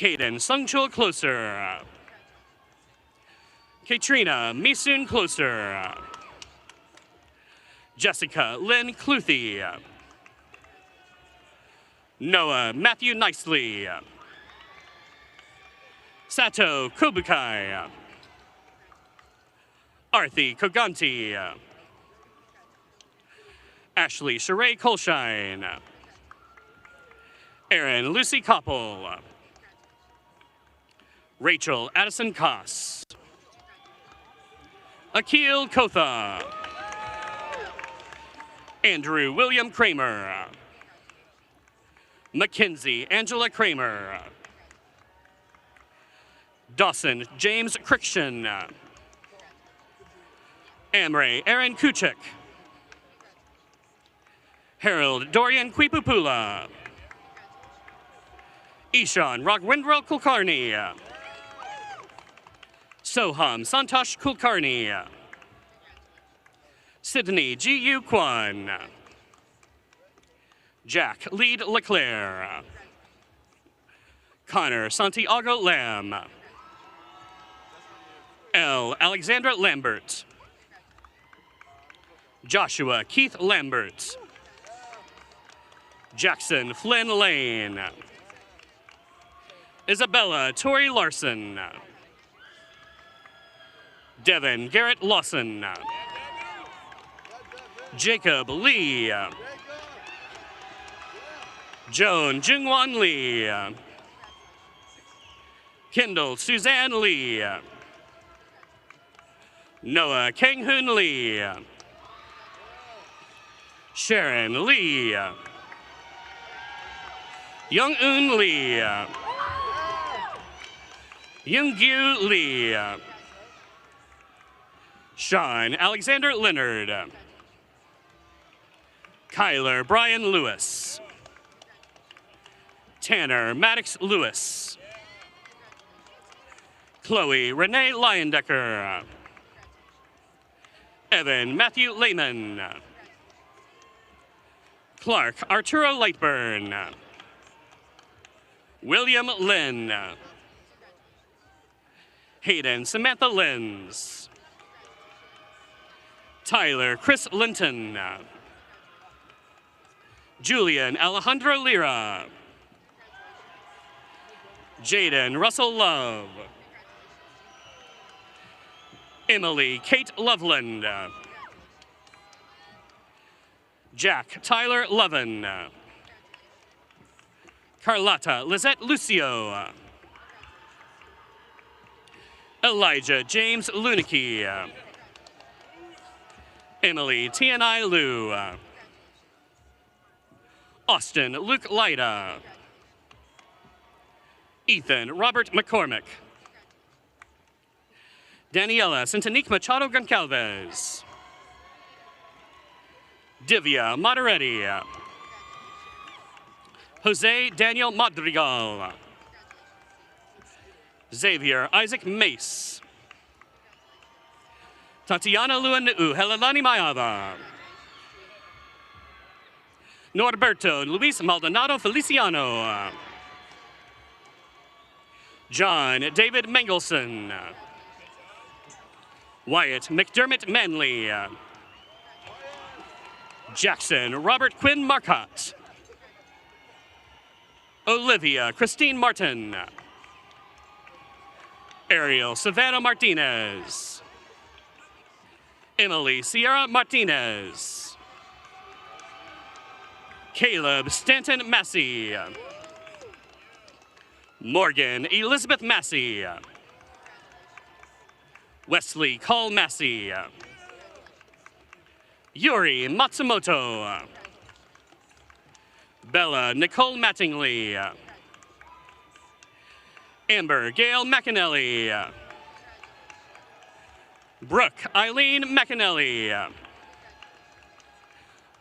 Kaden Sungchul Closer. Katrina Misun Closer. Jessica Lynn Cluthy. Noah Matthew Nicely. Sato Kobukai. Arthi Koganti. Ashley Sheree Colshine. Erin Lucy Koppel. Rachel Addison Koss. Akil Kotha. Andrew William Kramer. Mackenzie Angela Kramer. Dawson James Crickshan. Amre Aaron Kuchik. Harold Dorian Quipupula. Ishan Ragwendra Kulkarni. Soham Santosh Kulkarni. Sydney G.U. Kwan. Jack Lead Leclerc. Connor Santiago Lamb. L. Alexandra Lambert. Joshua Keith Lambert. Jackson Flynn Lane. Isabella Tori Larson. Devin Garrett Lawson. Jacob Lee. Joan Jungwon Lee. Kendall Suzanne Lee. Noah Kang-hoon Lee. Sharon Lee. Young-eun Lee. Young-gyu Lee. Sean Alexander Leonard. Kyler Brian Lewis. Tanner Maddox Lewis. Chloe Renee Leyendecker. Evan Matthew Lehman. Clark Arturo Lightburn. William Lynn. Hayden Samantha Lenz. Tyler Chris Linton. Julian Alejandro Lira. Jaden Russell Love. Emily Kate Loveland. Jack Tyler Lovin. Carlotta Lizette Lucio. Elijah James Lunicky. Emily T.N.I. Liu. Austin Luke Lyda. Ethan Robert McCormick. Daniela Santanique Machado Goncalves. Divya Moderetti. Jose Daniel Madrigal. Xavier Isaac Mace. Tatiana Luanu Helelani Mayava. Norberto Luis Maldonado Feliciano. John David Mengelson. Wyatt McDermott Manley. Jackson Robert Quinn Marcotte. Olivia Christine Martin. Ariel Savannah Martinez. Emily Sierra Martinez. Caleb Stanton Massey. Morgan Elizabeth Massey. Wesley Call Massey. Yuri Matsumoto. Bella Nicole Mattingly. Amber Gail McAnally. Brooke Eileen McAnally.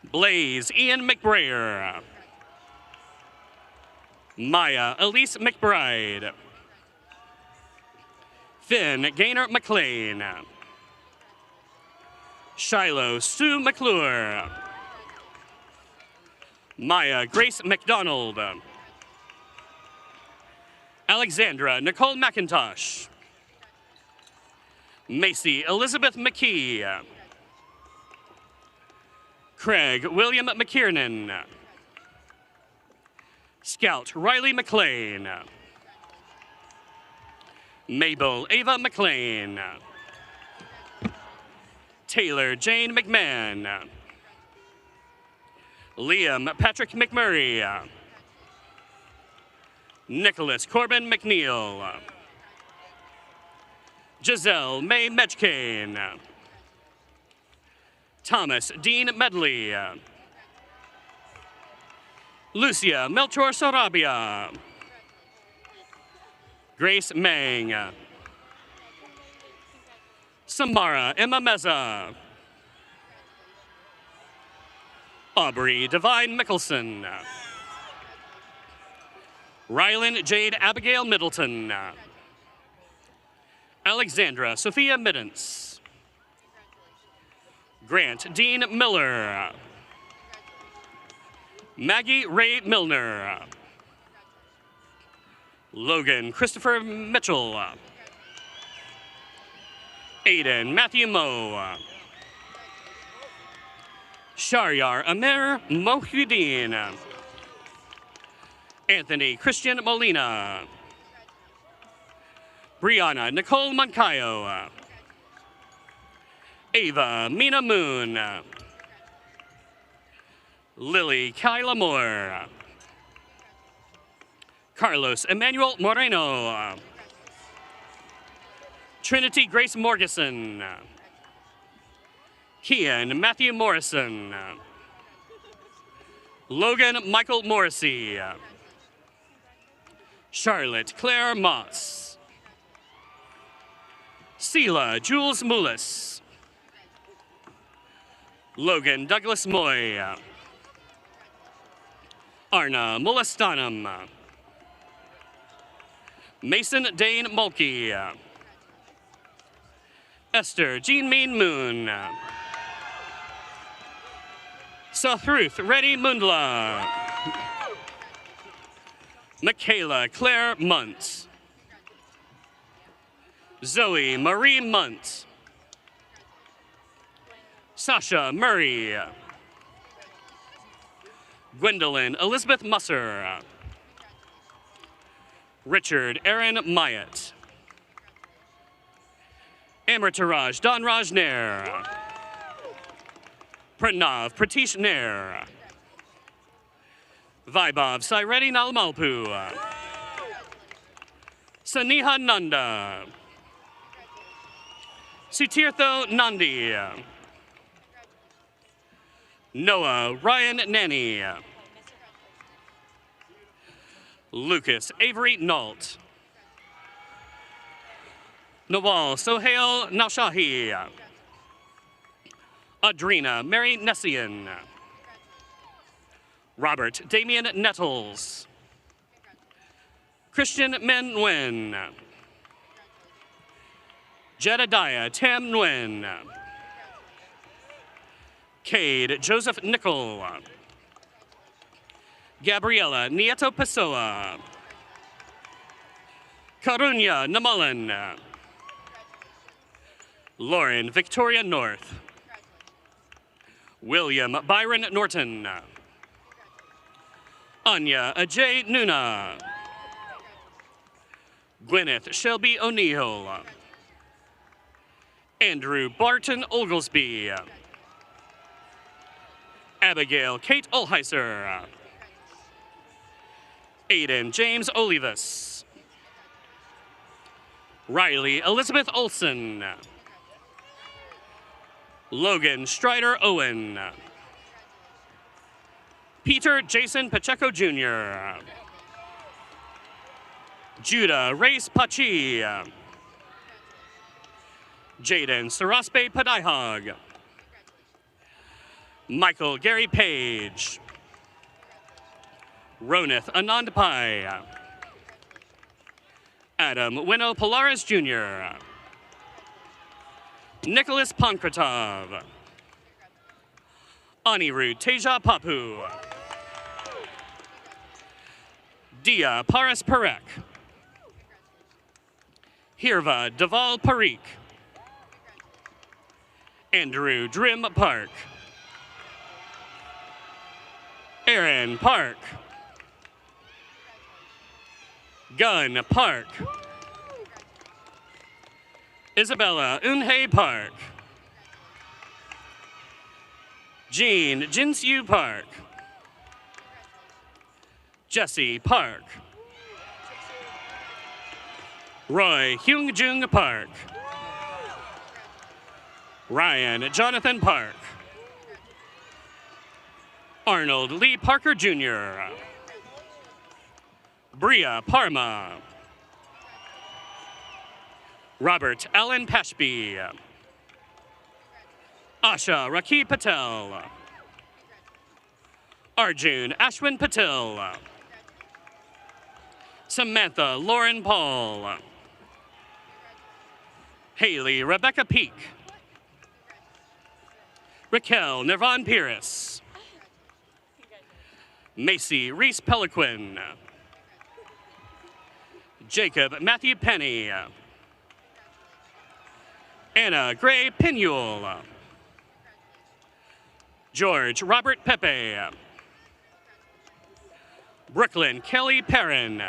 Blaze Ian McBrayer. Maya Elise McBride. Finn Gaynor McLean. Shiloh Sue McClure. Maya Grace McDonald. Alexandra Nicole McIntosh. Macy Elizabeth McKee. Craig William McKiernan. Scout Riley McLean. Mabel Ava McLean. Taylor Jane McMahon. Liam Patrick McMurray. Nicholas Corbin McNeil. Giselle May Medjkane. Thomas Dean Medley. Lucia Melchor Sarabia. Grace Mang. Samara Emma Meza. Aubrey Divine Mickelson. Rylan Jade Abigail Middleton. Alexandra Sophia Middens. Grant Dean Miller. Maggie Ray Milner. Logan Christopher Mitchell. Aiden Matthew Moe. Sharyar Amir Mohudin. Anthony Christian Molina. Brianna Nicole Moncayo. Ava Mina Moon. Lily Kyla Moore. Carlos Emmanuel Moreno. Trinity Grace Morgeson. Kian Matthew Morrison. Logan Michael Morrissey. Charlotte Claire Moss. Sela Jules Mullis. Logan Douglas Moy. Arna Molestanum. Mason Dane Mulkey. Esther Jean Mean Moon. Ruth Reddy Mundla. Michaela Claire Muntz. Zoe Marie Muntz. Sasha Murray. Gwendolyn Elizabeth Musser. Richard Aaron Myatt. Amritaraj Donraj Nair. Pranav Pratish Nair. Vaibhav Sairedi Nalmalpu. Saniha Nanda. Sutirtho Nandi. Noah Ryan Nanny. Lucas Avery Nault. Nawal Sohail Naushahi. Adrina Mary Nessian. Robert Damian Nettles. Christian Min Nguyen. Jedediah Tam Nguyen. Cade Joseph Nickel. Gabriela Nieto Pessoa. Karunya Namalan. Lauren Victoria North. William Byron Norton. Anya Ajay Nuna. Gwyneth Shelby O'Neill. Andrew Barton Oglesby. Abigail Kate Olheiser. Aiden James Olivas. Riley Elizabeth Olson. Logan Strider Owen. Peter Jason Pacheco Jr. Judah Race Pachi. Jaden Saraspe Padaihog. Michael Gary Page. Ronith Anand Pai. Adam Winnow Polaris Jr. Nicholas Pankratov. Anirudh Teja Papu. Dia Paras Parek. Hirva Deval Parikh. Andrew Drim Park. Aaron Park. Gun Park. Isabella Unhei Park. Jean Jinsyu Park. Jesse Park. Roy Hyungjung Park. Ryan Jonathan Park. Arnold Lee Parker Jr. Bria Parma. Robert Allen Pashby. Asha Rakhi Patel. Arjun Ashwin Patel. Samantha Lauren Paul. Haley Rebecca Peak. Raquel Nirvan Pires. Macy Reese Peliquin. Jacob Matthew Penny. Anna Gray Pinule. George Robert Pepe. Brooklyn Kelly Perrin.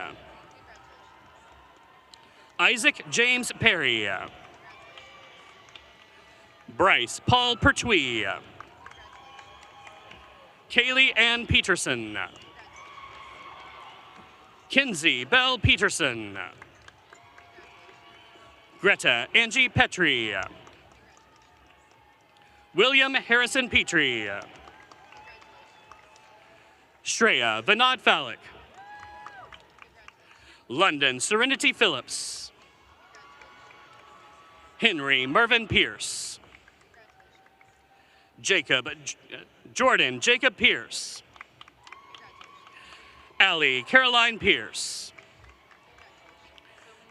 Isaac James Perry. Bryce Paul Pertwee. Kaylee Ann Peterson. Kinsey Bell Peterson. Greta Angie Petrie. William Harrison Petrie. Shreya Vinod Falik. London Serenity Phillips. Henry Mervyn Pierce. Jordan Jacob Pierce. Allie Caroline Pierce.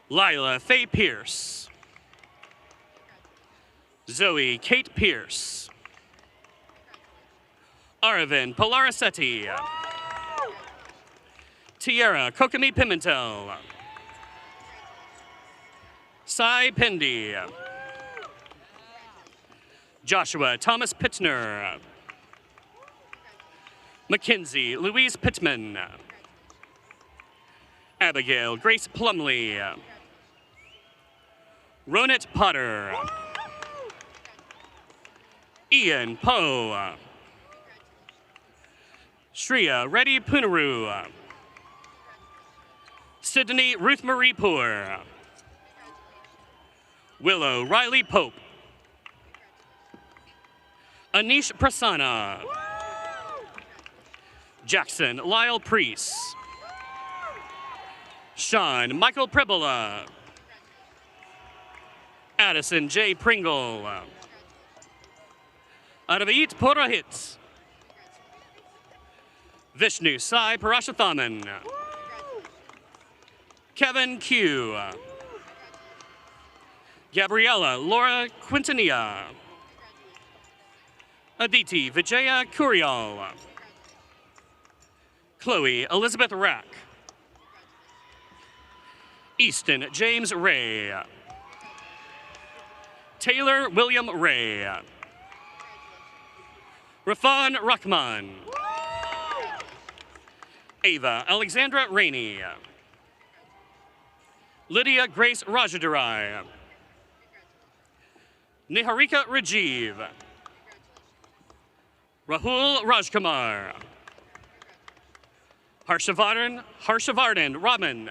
Lila Faye Pierce. Zoe Kate Pierce. Aravind Polarisetti. Tiara Kokami Pimentel. Sai Pendi. Joshua Thomas Pittner. Mackenzie Louise Pittman. Abigail Grace Plumley. Ronit Potter. Ian Poe. Shreya Reddy Punaru. Sydney Ruth Marie Poor. Willow Riley Pope. Anish Prasanna. Jackson Lyle Priest. Sean Michael Prebola. Addison J. Pringle. Adavit Purohit. Vishnu Sai Parashathaman. Kevin Q. Gabriella Laura Quintanilla. Aditi Vijaya Kurial. Chloe Elizabeth Rack. Easton James Ray. Taylor William Ray. Rafan Rahman. Ava Alexandra Rainey. Lydia Grace Rajadurai. Niharika Rajiv. Rahul Rajkumar. Harshavardhan Raman.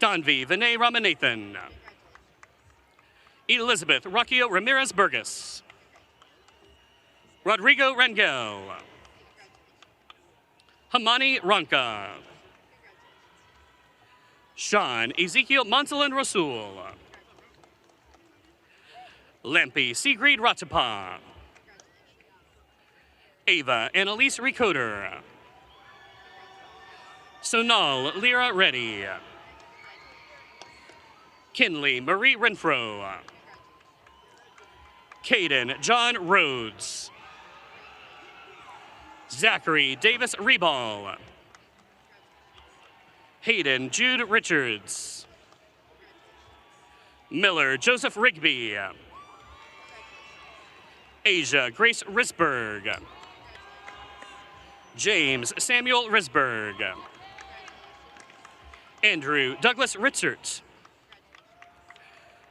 Danvi Vinay Ramanathan. Elizabeth Rockio Ramirez Burgess. Rodrigo Rangel. Hamani Ronka. Sean Ezekiel Monsalin Rasul. Lampi Sigrid Ratapa. Ava Annalise Ricoder. Sonal Lyra Reddy. Kinley Marie Renfro. Caden John Rhodes. Zachary Davis Reball. Hayden Jude Richards. Miller Joseph Rigby. Asia Grace Risberg. James Samuel Risberg. Andrew Douglas Ritzert.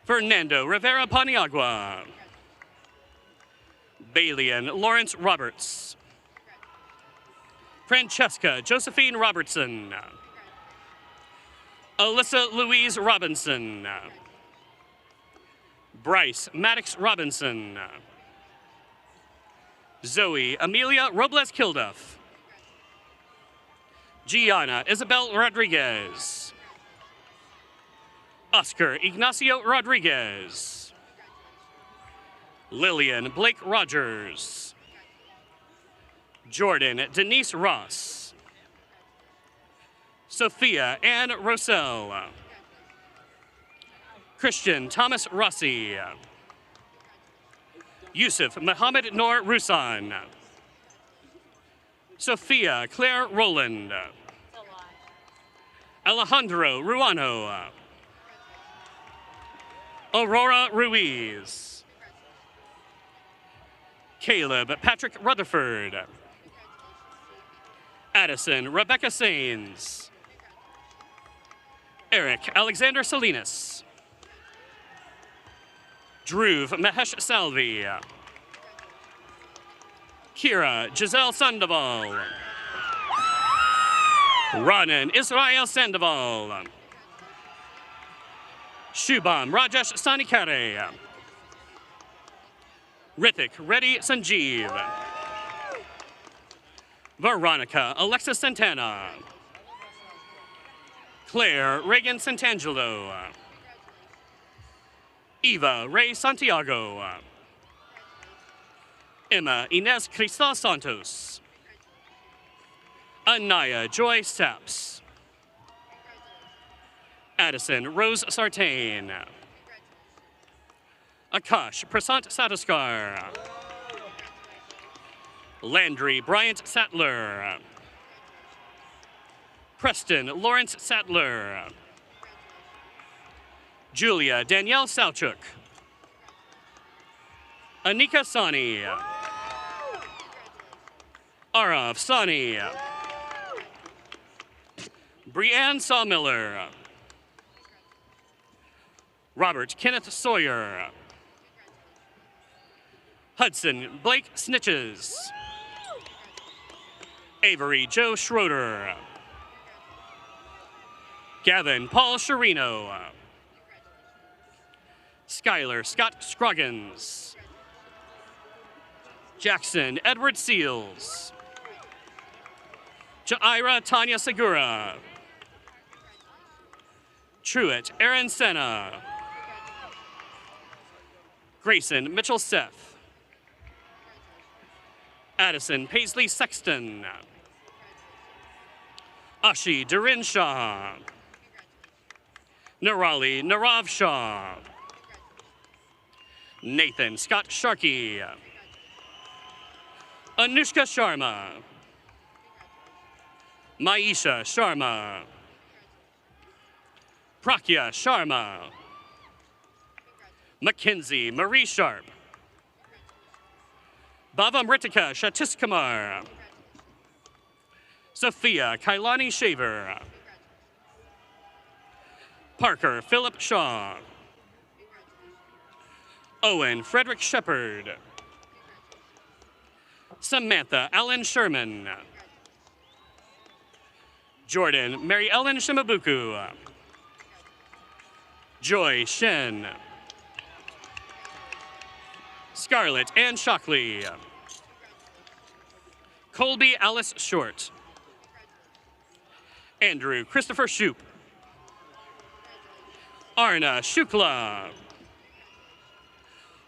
Fernando Rivera Paniagua. Balian Lawrence Roberts. Francesca Josephine Robertson. Alyssa Louise Robinson. Bryce Maddox Robinson. Zoe Amelia Robles Kilduff. Gianna Isabel Rodriguez. Oscar Ignacio Rodriguez. Lillian Blake Rogers. Jordan Denise Ross. Sophia Ann Rossell. Christian Thomas Rossi. Yusuf Mohammed Noor Rusan. Sophia Claire Rowland. Alejandro Ruano. Aurora Ruiz. Caleb Patrick Rutherford. Addison Rebecca Sains. Eric Alexander Salinas. Dhruv Mahesh Salvi. Kira Giselle Sandoval. Ranan Israel Sandoval. Shubham Rajesh Sanikare. Rithik Reddy Sanjeev. Veronica Alexis Santana. Claire Reagan Santangelo. Eva Ray Santiago. Emma Inez Cristal Santos. Anaya Joy Saps. Addison Rose Sartain. Akash Prasant Sataskar. Landry Bryant Sattler. Preston Lawrence Sattler. Julia Danielle Salchuk. Anika Sani. Arav Sani. Brianne Sawmiller. Robert Kenneth Sawyer. Hudson Blake Snitches. Avery Joe Schroeder. Gavin Paul Sherino. Skylar Scott Scroggins. Jackson Edward Seals. Jaira Tanya Segura. Truett Aaron Senna. Grayson Mitchell Seth. Addison Paisley Sexton. Ashi Durin Shah. Nirali Narav Shah. Nathan Scott Sharkey. Anushka Sharma. Maisha Sharma. Prakya Sharma. Mackenzie Marie Sharp. Bhavamritika Shatiskumar. Sophia Kailani Shaver. Parker Philip Shaw. Owen Frederick Shepard. Samantha Allen Sherman. Jordan Mary Ellen Shimabuku. Joy Shen. Scarlett Ann Shockley. Colby Alice Short. Andrew Christopher Shoup. Arna Shukla.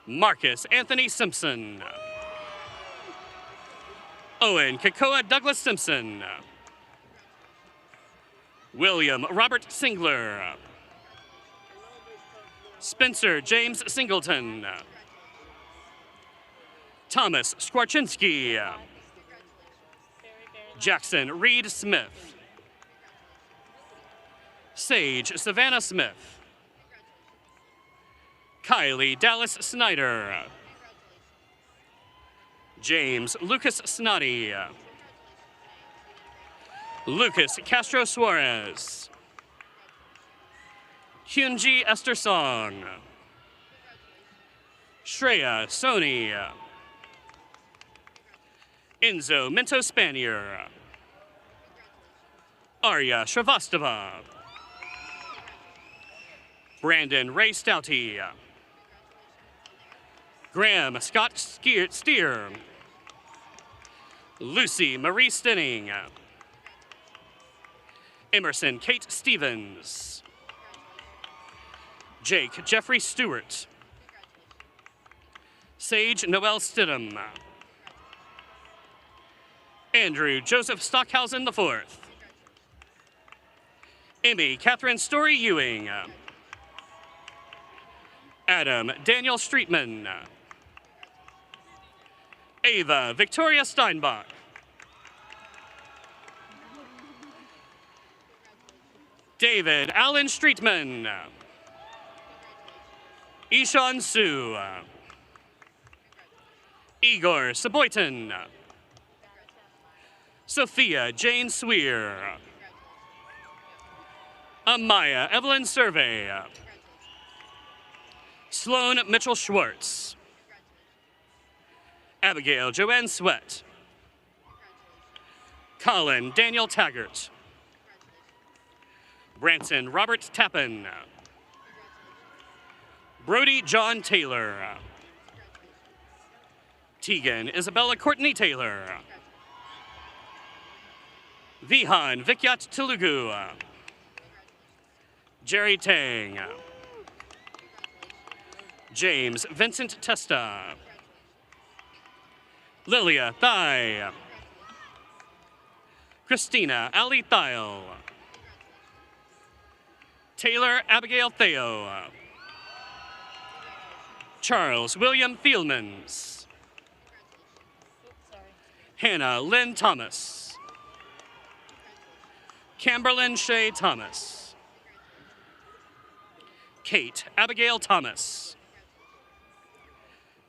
Marcus Anthony Simpson. Owen Kakoa Douglas Simpson. William Robert Singler. Spencer James Singleton. Thomas Skwarczynski. Jackson Reed Smith. Sage Savannah Smith. Kylie Dallas Snyder. James Lucas Snoddy. Lucas Castro Suarez. Hyunji Esther Song. Shreya Soni. Enzo Minto Spanier. Arya Shrivastava. Brandon Ray Stouty. Graham Scott Steer. Lucy Marie Stinning. Emerson Kate Stevens. Jake Jeffrey Stewart. Sage Noel Stidham. Andrew Joseph Stockhausen IV. Emmy Catherine Story Ewing. Adam Daniel Streetman. Ava Victoria Steinbach. David Allen Streetman. Ishan Su. Igor Saboyton. Sophia Jane Sweer. Amaya Evelyn Survey. Sloan Mitchell Schwartz. Abigail Joanne Sweat. Colin Daniel Taggart. Branson Robert Tappan. Brody John Taylor. Tegan Isabella Courtney Taylor. Vihan Vikyat Telugu. Jerry Tang. James Vincent Testa. Lilia Thai. Christina Ali Thiel. Taylor Abigail Theo. Charles William Fieldmans. Hannah Lynn Thomas. Camberlyn Shea Thomas. Kate Abigail Thomas.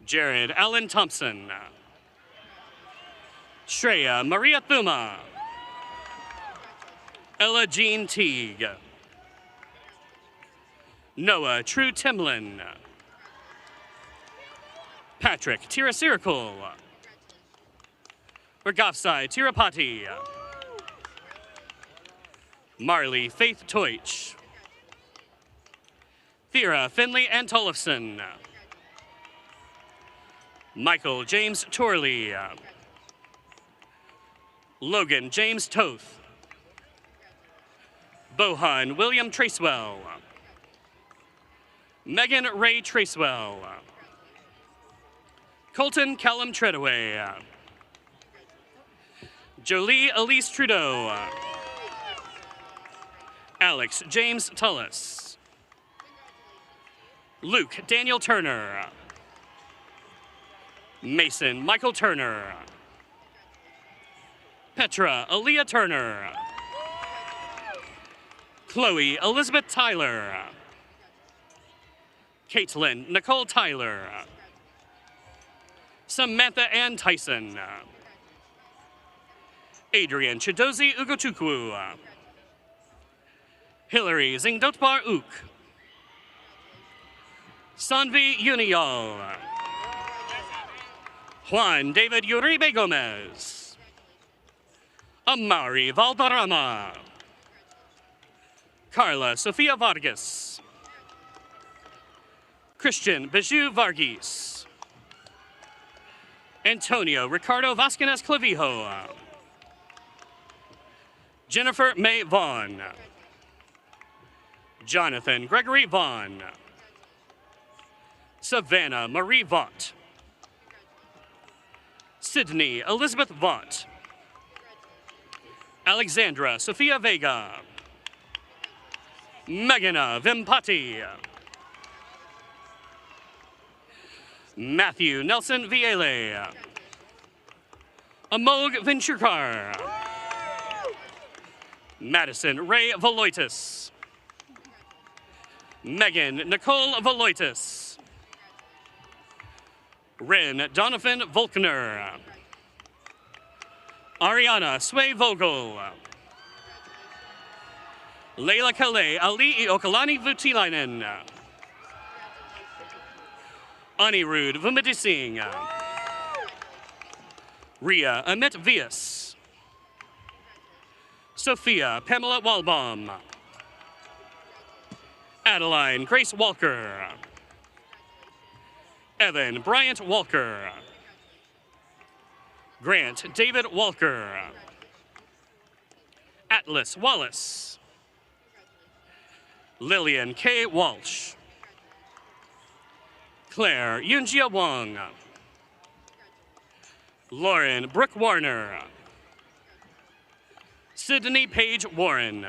Jared Allen Thompson. Shreya Maria Thuma. Ella Jean Teague. Noah True Timlin. Patrick Tirasirikul. Ragafsai Tirapati. Marley Faith Teutsch. Thera Finley Antolofsson. Michael James Torley. Logan James Toth. Bohan William Tracewell. Megan Ray Tracewell. Colton Callum Treadaway. Jolie Elise Trudeau. Alex James Tullis. Luke Daniel Turner. Mason Michael Turner. Petra Aaliyah Turner. Chloe Elizabeth Tyler. Caitlin Nicole Tyler. Samantha Ann Tyson. Adrian Chidozi Ugochukwu. Hillary Zingdotbar Ook. Sanvi Uniyal. Juan David Uribe Gomez. Amari Valderrama. Carla Sofia Vargas. Christian Bijou Varghese. Antonio Ricardo Vasquez Clavijo. Jennifer May Vaughn. Jonathan Gregory Vaughn. Savannah Marie Vaught. Sydney Elizabeth Vaught. Alexandra Sophia Vega. Meghana Vimpati. Matthew Nelson Viele. Amog Vinchurkar. Madison Ray Valoitis. Megan Nicole Valoitis. Ren Donovan Volkner. Ariana Sway Vogel. Leila Kale Ali Iokalani Vutilainen. Anirudh Vumiti Singh. Ria Amit Vias. Sophia Pamela Walbaum. Adeline Grace Walker. Evan Bryant Walker. Grant David Walker. Atlas Wallace. Lillian K. Walsh. Claire Yunjia Wong. Lauren Brooke Warner. Sydney Page Warren.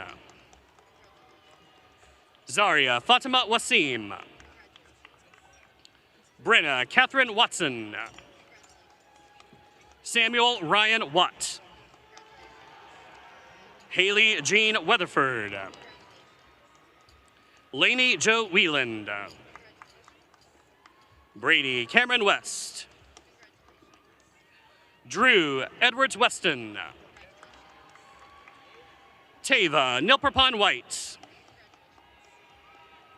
Zaria Fatima Wasim. Brenna Catherine Watson. Samuel Ryan Watt. Haley Jean Weatherford. Lainey Joe Wieland. Brady Cameron West. Drew Edwards Weston. Tava Nilperpon White.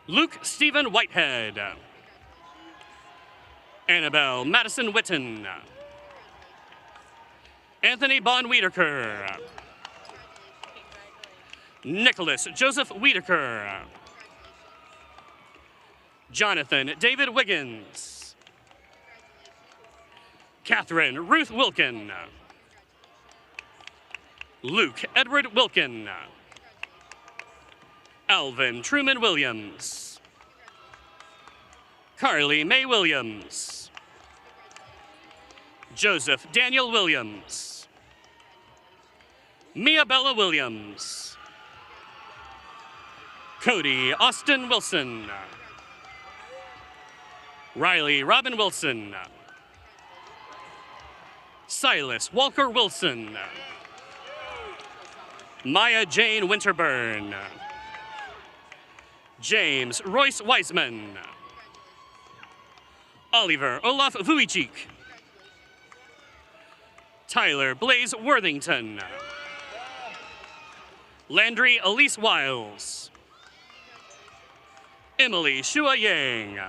Luke Stephen Whitehead. Annabelle Madison Witten. Anthony Bon Wiedeker. Nicholas Joseph Wiedeker. Jonathan David Wiggins. Catherine Ruth Wilkin. Luke Edward Wilkin. Alvin Truman Williams. Carly Mae Williams. Joseph Daniel Williams. Mia Bella Williams. Cody Austin Wilson. Riley Robin Wilson. Silas Walker Wilson. Maya Jane Winterburn. James Royce Wiseman. Oliver Olaf Vujicic. Tyler Blaze Worthington. Landry Elise Wiles. Emily Shua Yang.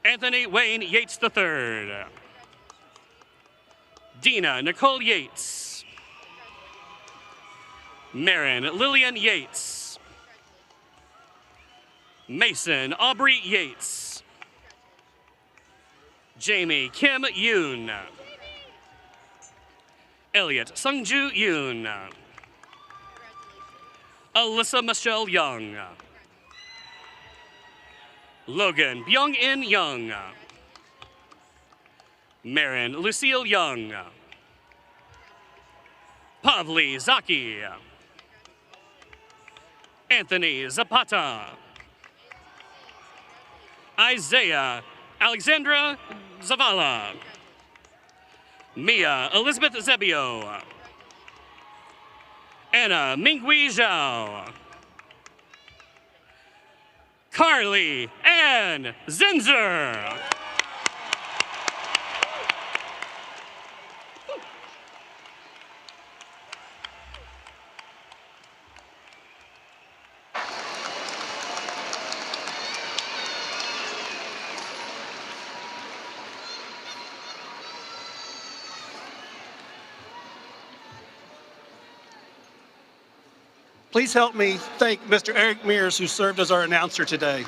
Anthony Wayne Yates III. Dina Nicole Yates. Marin Lillian Yates. Mason Aubrey Yates. Jamie Kim Yoon. Elliot Sungju Yoon. Alyssa Michelle Young. Logan Byung-in Young. Marin Lucille Young. Pavli Zaki. Anthony Zapata. Isaiah Alexandra Zavala. Mia Elizabeth Zebio. Anna Minghui Zhao. Carly Ann Zinzer. Please help me thank Mr. Eric Mears, who served as our announcer today.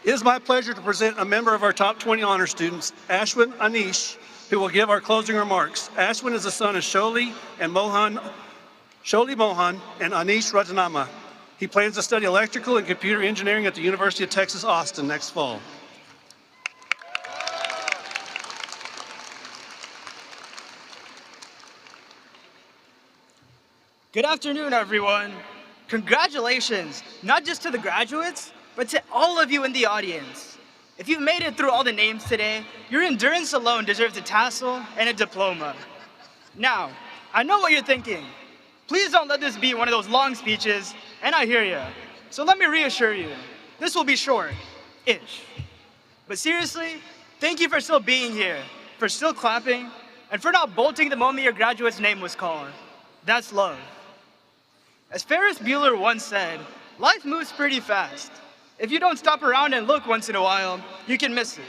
It is my pleasure to present a member of our top 20 honor students, Ashwin Anish, who will give our closing remarks. Ashwin is the son of Sholi Mohan and Anish Rajanama. He plans to study electrical and computer engineering at the University of Texas, Austin next fall. Good afternoon, everyone. Congratulations, not just to the graduates, but to all of you in the audience. If you've made it through all the names today, your endurance alone deserves a tassel and a diploma. Now, I know what you're thinking. Please don't let this be one of those long speeches, and I hear you. So let me reassure you, this will be short-ish. But seriously, thank you for still being here, for still clapping, and for not bolting the moment your graduate's name was called. That's love. As Ferris Bueller once said, life moves pretty fast. If you don't stop around and look once in a while, you can miss it.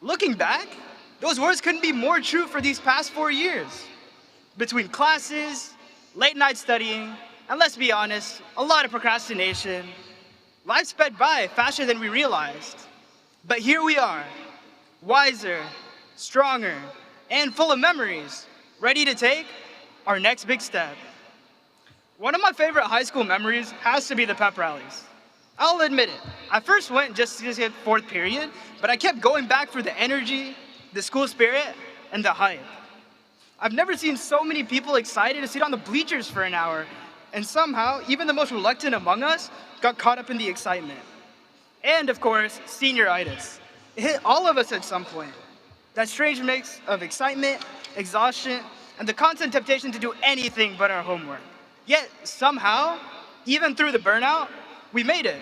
Looking back, those words couldn't be more true for these past 4 years. Between classes, late night studying, and let's be honest, a lot of procrastination, life sped by faster than we realized. But here we are, wiser, stronger, and full of memories, ready to take our next big step. One of my favorite high school memories has to be the pep rallies. I'll admit it, I first went just to get fourth period, but I kept going back for the energy, the school spirit, and the hype. I've never seen so many people excited to sit on the bleachers for an hour, and somehow, even the most reluctant among us got caught up in the excitement. And of course, senioritis. It hit all of us at some point. That strange mix of excitement, exhaustion, and the constant temptation to do anything but our homework. Yet somehow, even through the burnout, we made it.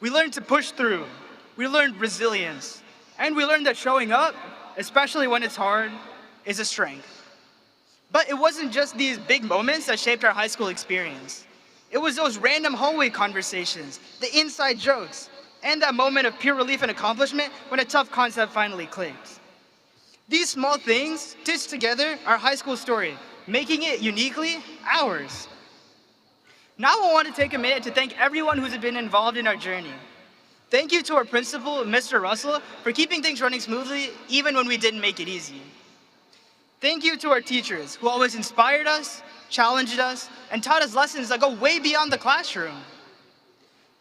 We learned to push through. We learned resilience. And we learned that showing up, especially when it's hard, is a strength. But it wasn't just these big moments that shaped our high school experience. It was those random hallway conversations, the inside jokes, and that moment of pure relief and accomplishment when a tough concept finally clicked. These small things stitched together our high school story, making it uniquely ours. Now I want to take a minute to thank everyone who's been involved in our journey. Thank you to our principal, Mr. Russell, for keeping things running smoothly even when we didn't make it easy. Thank you to our teachers who always inspired us, challenged us, and taught us lessons that go way beyond the classroom.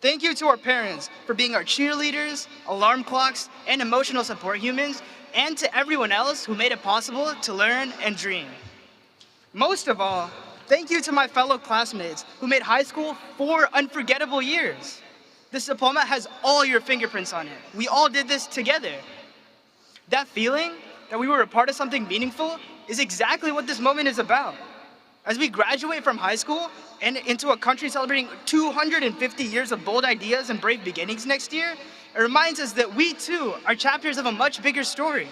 Thank you to our parents for being our cheerleaders, alarm clocks, and emotional support humans, and to everyone else who made it possible to learn and dream. Most of all, thank you to my fellow classmates who made high school 4 unforgettable years. This diploma has all your fingerprints on it. We all did this together. That feeling that we were a part of something meaningful is exactly what this moment is about. As we graduate from high school and into a country celebrating 250 years of bold ideas and brave beginnings next year, it reminds us that we too are chapters of a much bigger story.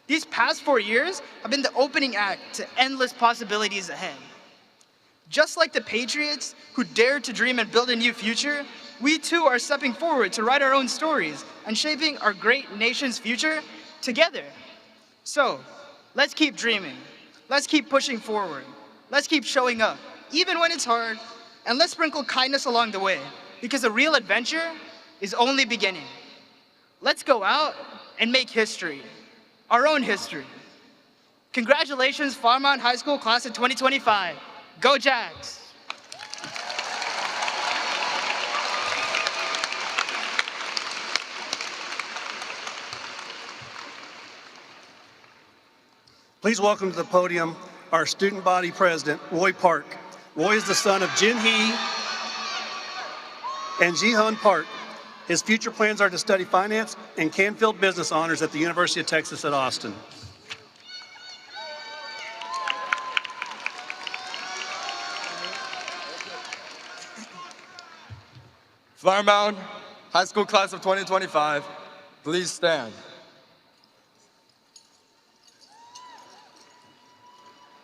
These past 4 years have been the opening act to endless possibilities ahead. Just like the patriots who dared to dream and build a new future, we too are stepping forward to write our own stories and shaping our great nation's future together. So, let's keep dreaming. Let's keep pushing forward. Let's keep showing up, even when it's hard, and let's sprinkle kindness along the way, because a real adventure is only beginning. Let's go out and make history, our own history. Congratulations, Flower Mound High School class of 2025. Go Jags! Please welcome to the podium our student body president, Roy Park. Roy is the son of Jin Hee and Jihoon Park. His future plans are to study finance and Canfield Business Honors at the University of Texas at Austin. Flower Mound High School class of 2025, please stand.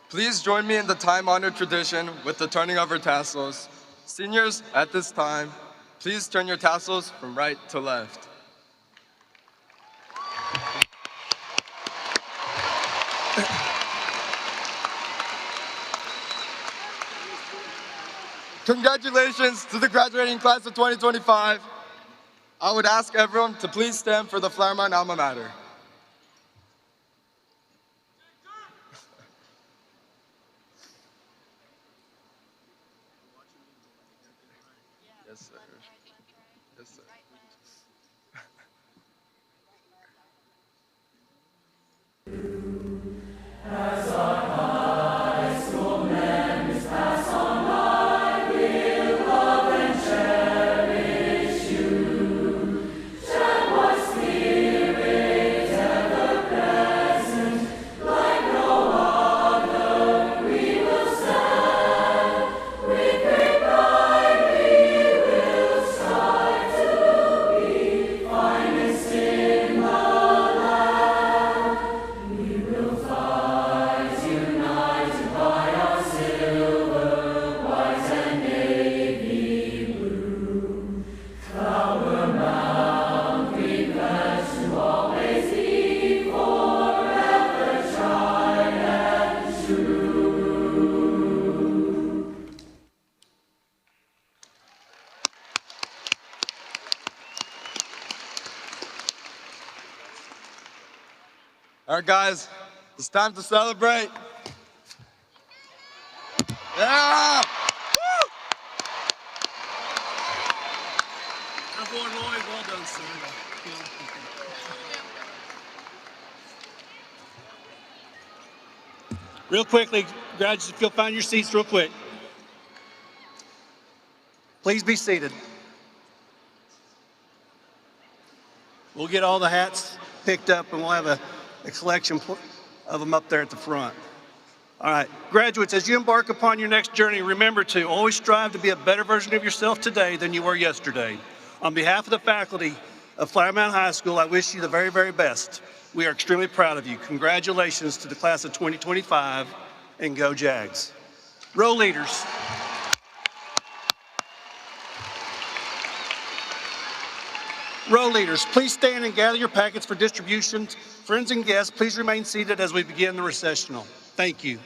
Please join me in the time-honored tradition with the turning of our tassels. Seniors, at this time, please turn your tassels from right to left. Congratulations to the graduating class of 2025. I would ask everyone to please stand for the Flower Mound alma mater. Yes, sir. Yes, sir. As our high school memories pass on by, we'll love and cherish you. Jaguars, spirit All right, guys, it's time to celebrate. Yeah! Good boy, Roy. Well done, sir. Real quickly, graduates, if you'll find your seats real quick. Please be seated. We'll get all the hats picked up and we'll have a collection of them up there at the front. All right, graduates, as you embark upon your next journey, remember to always strive to be a better version of yourself today than you were yesterday. On behalf of the faculty of Flower Mound High School, I wish you the very, very best. We are extremely proud of you. Congratulations to the class of 2025, and go Jags. Row leaders. Row leaders, please stand and gather your packets for distribution. Friends and guests, please remain seated as we begin the recessional. Thank you.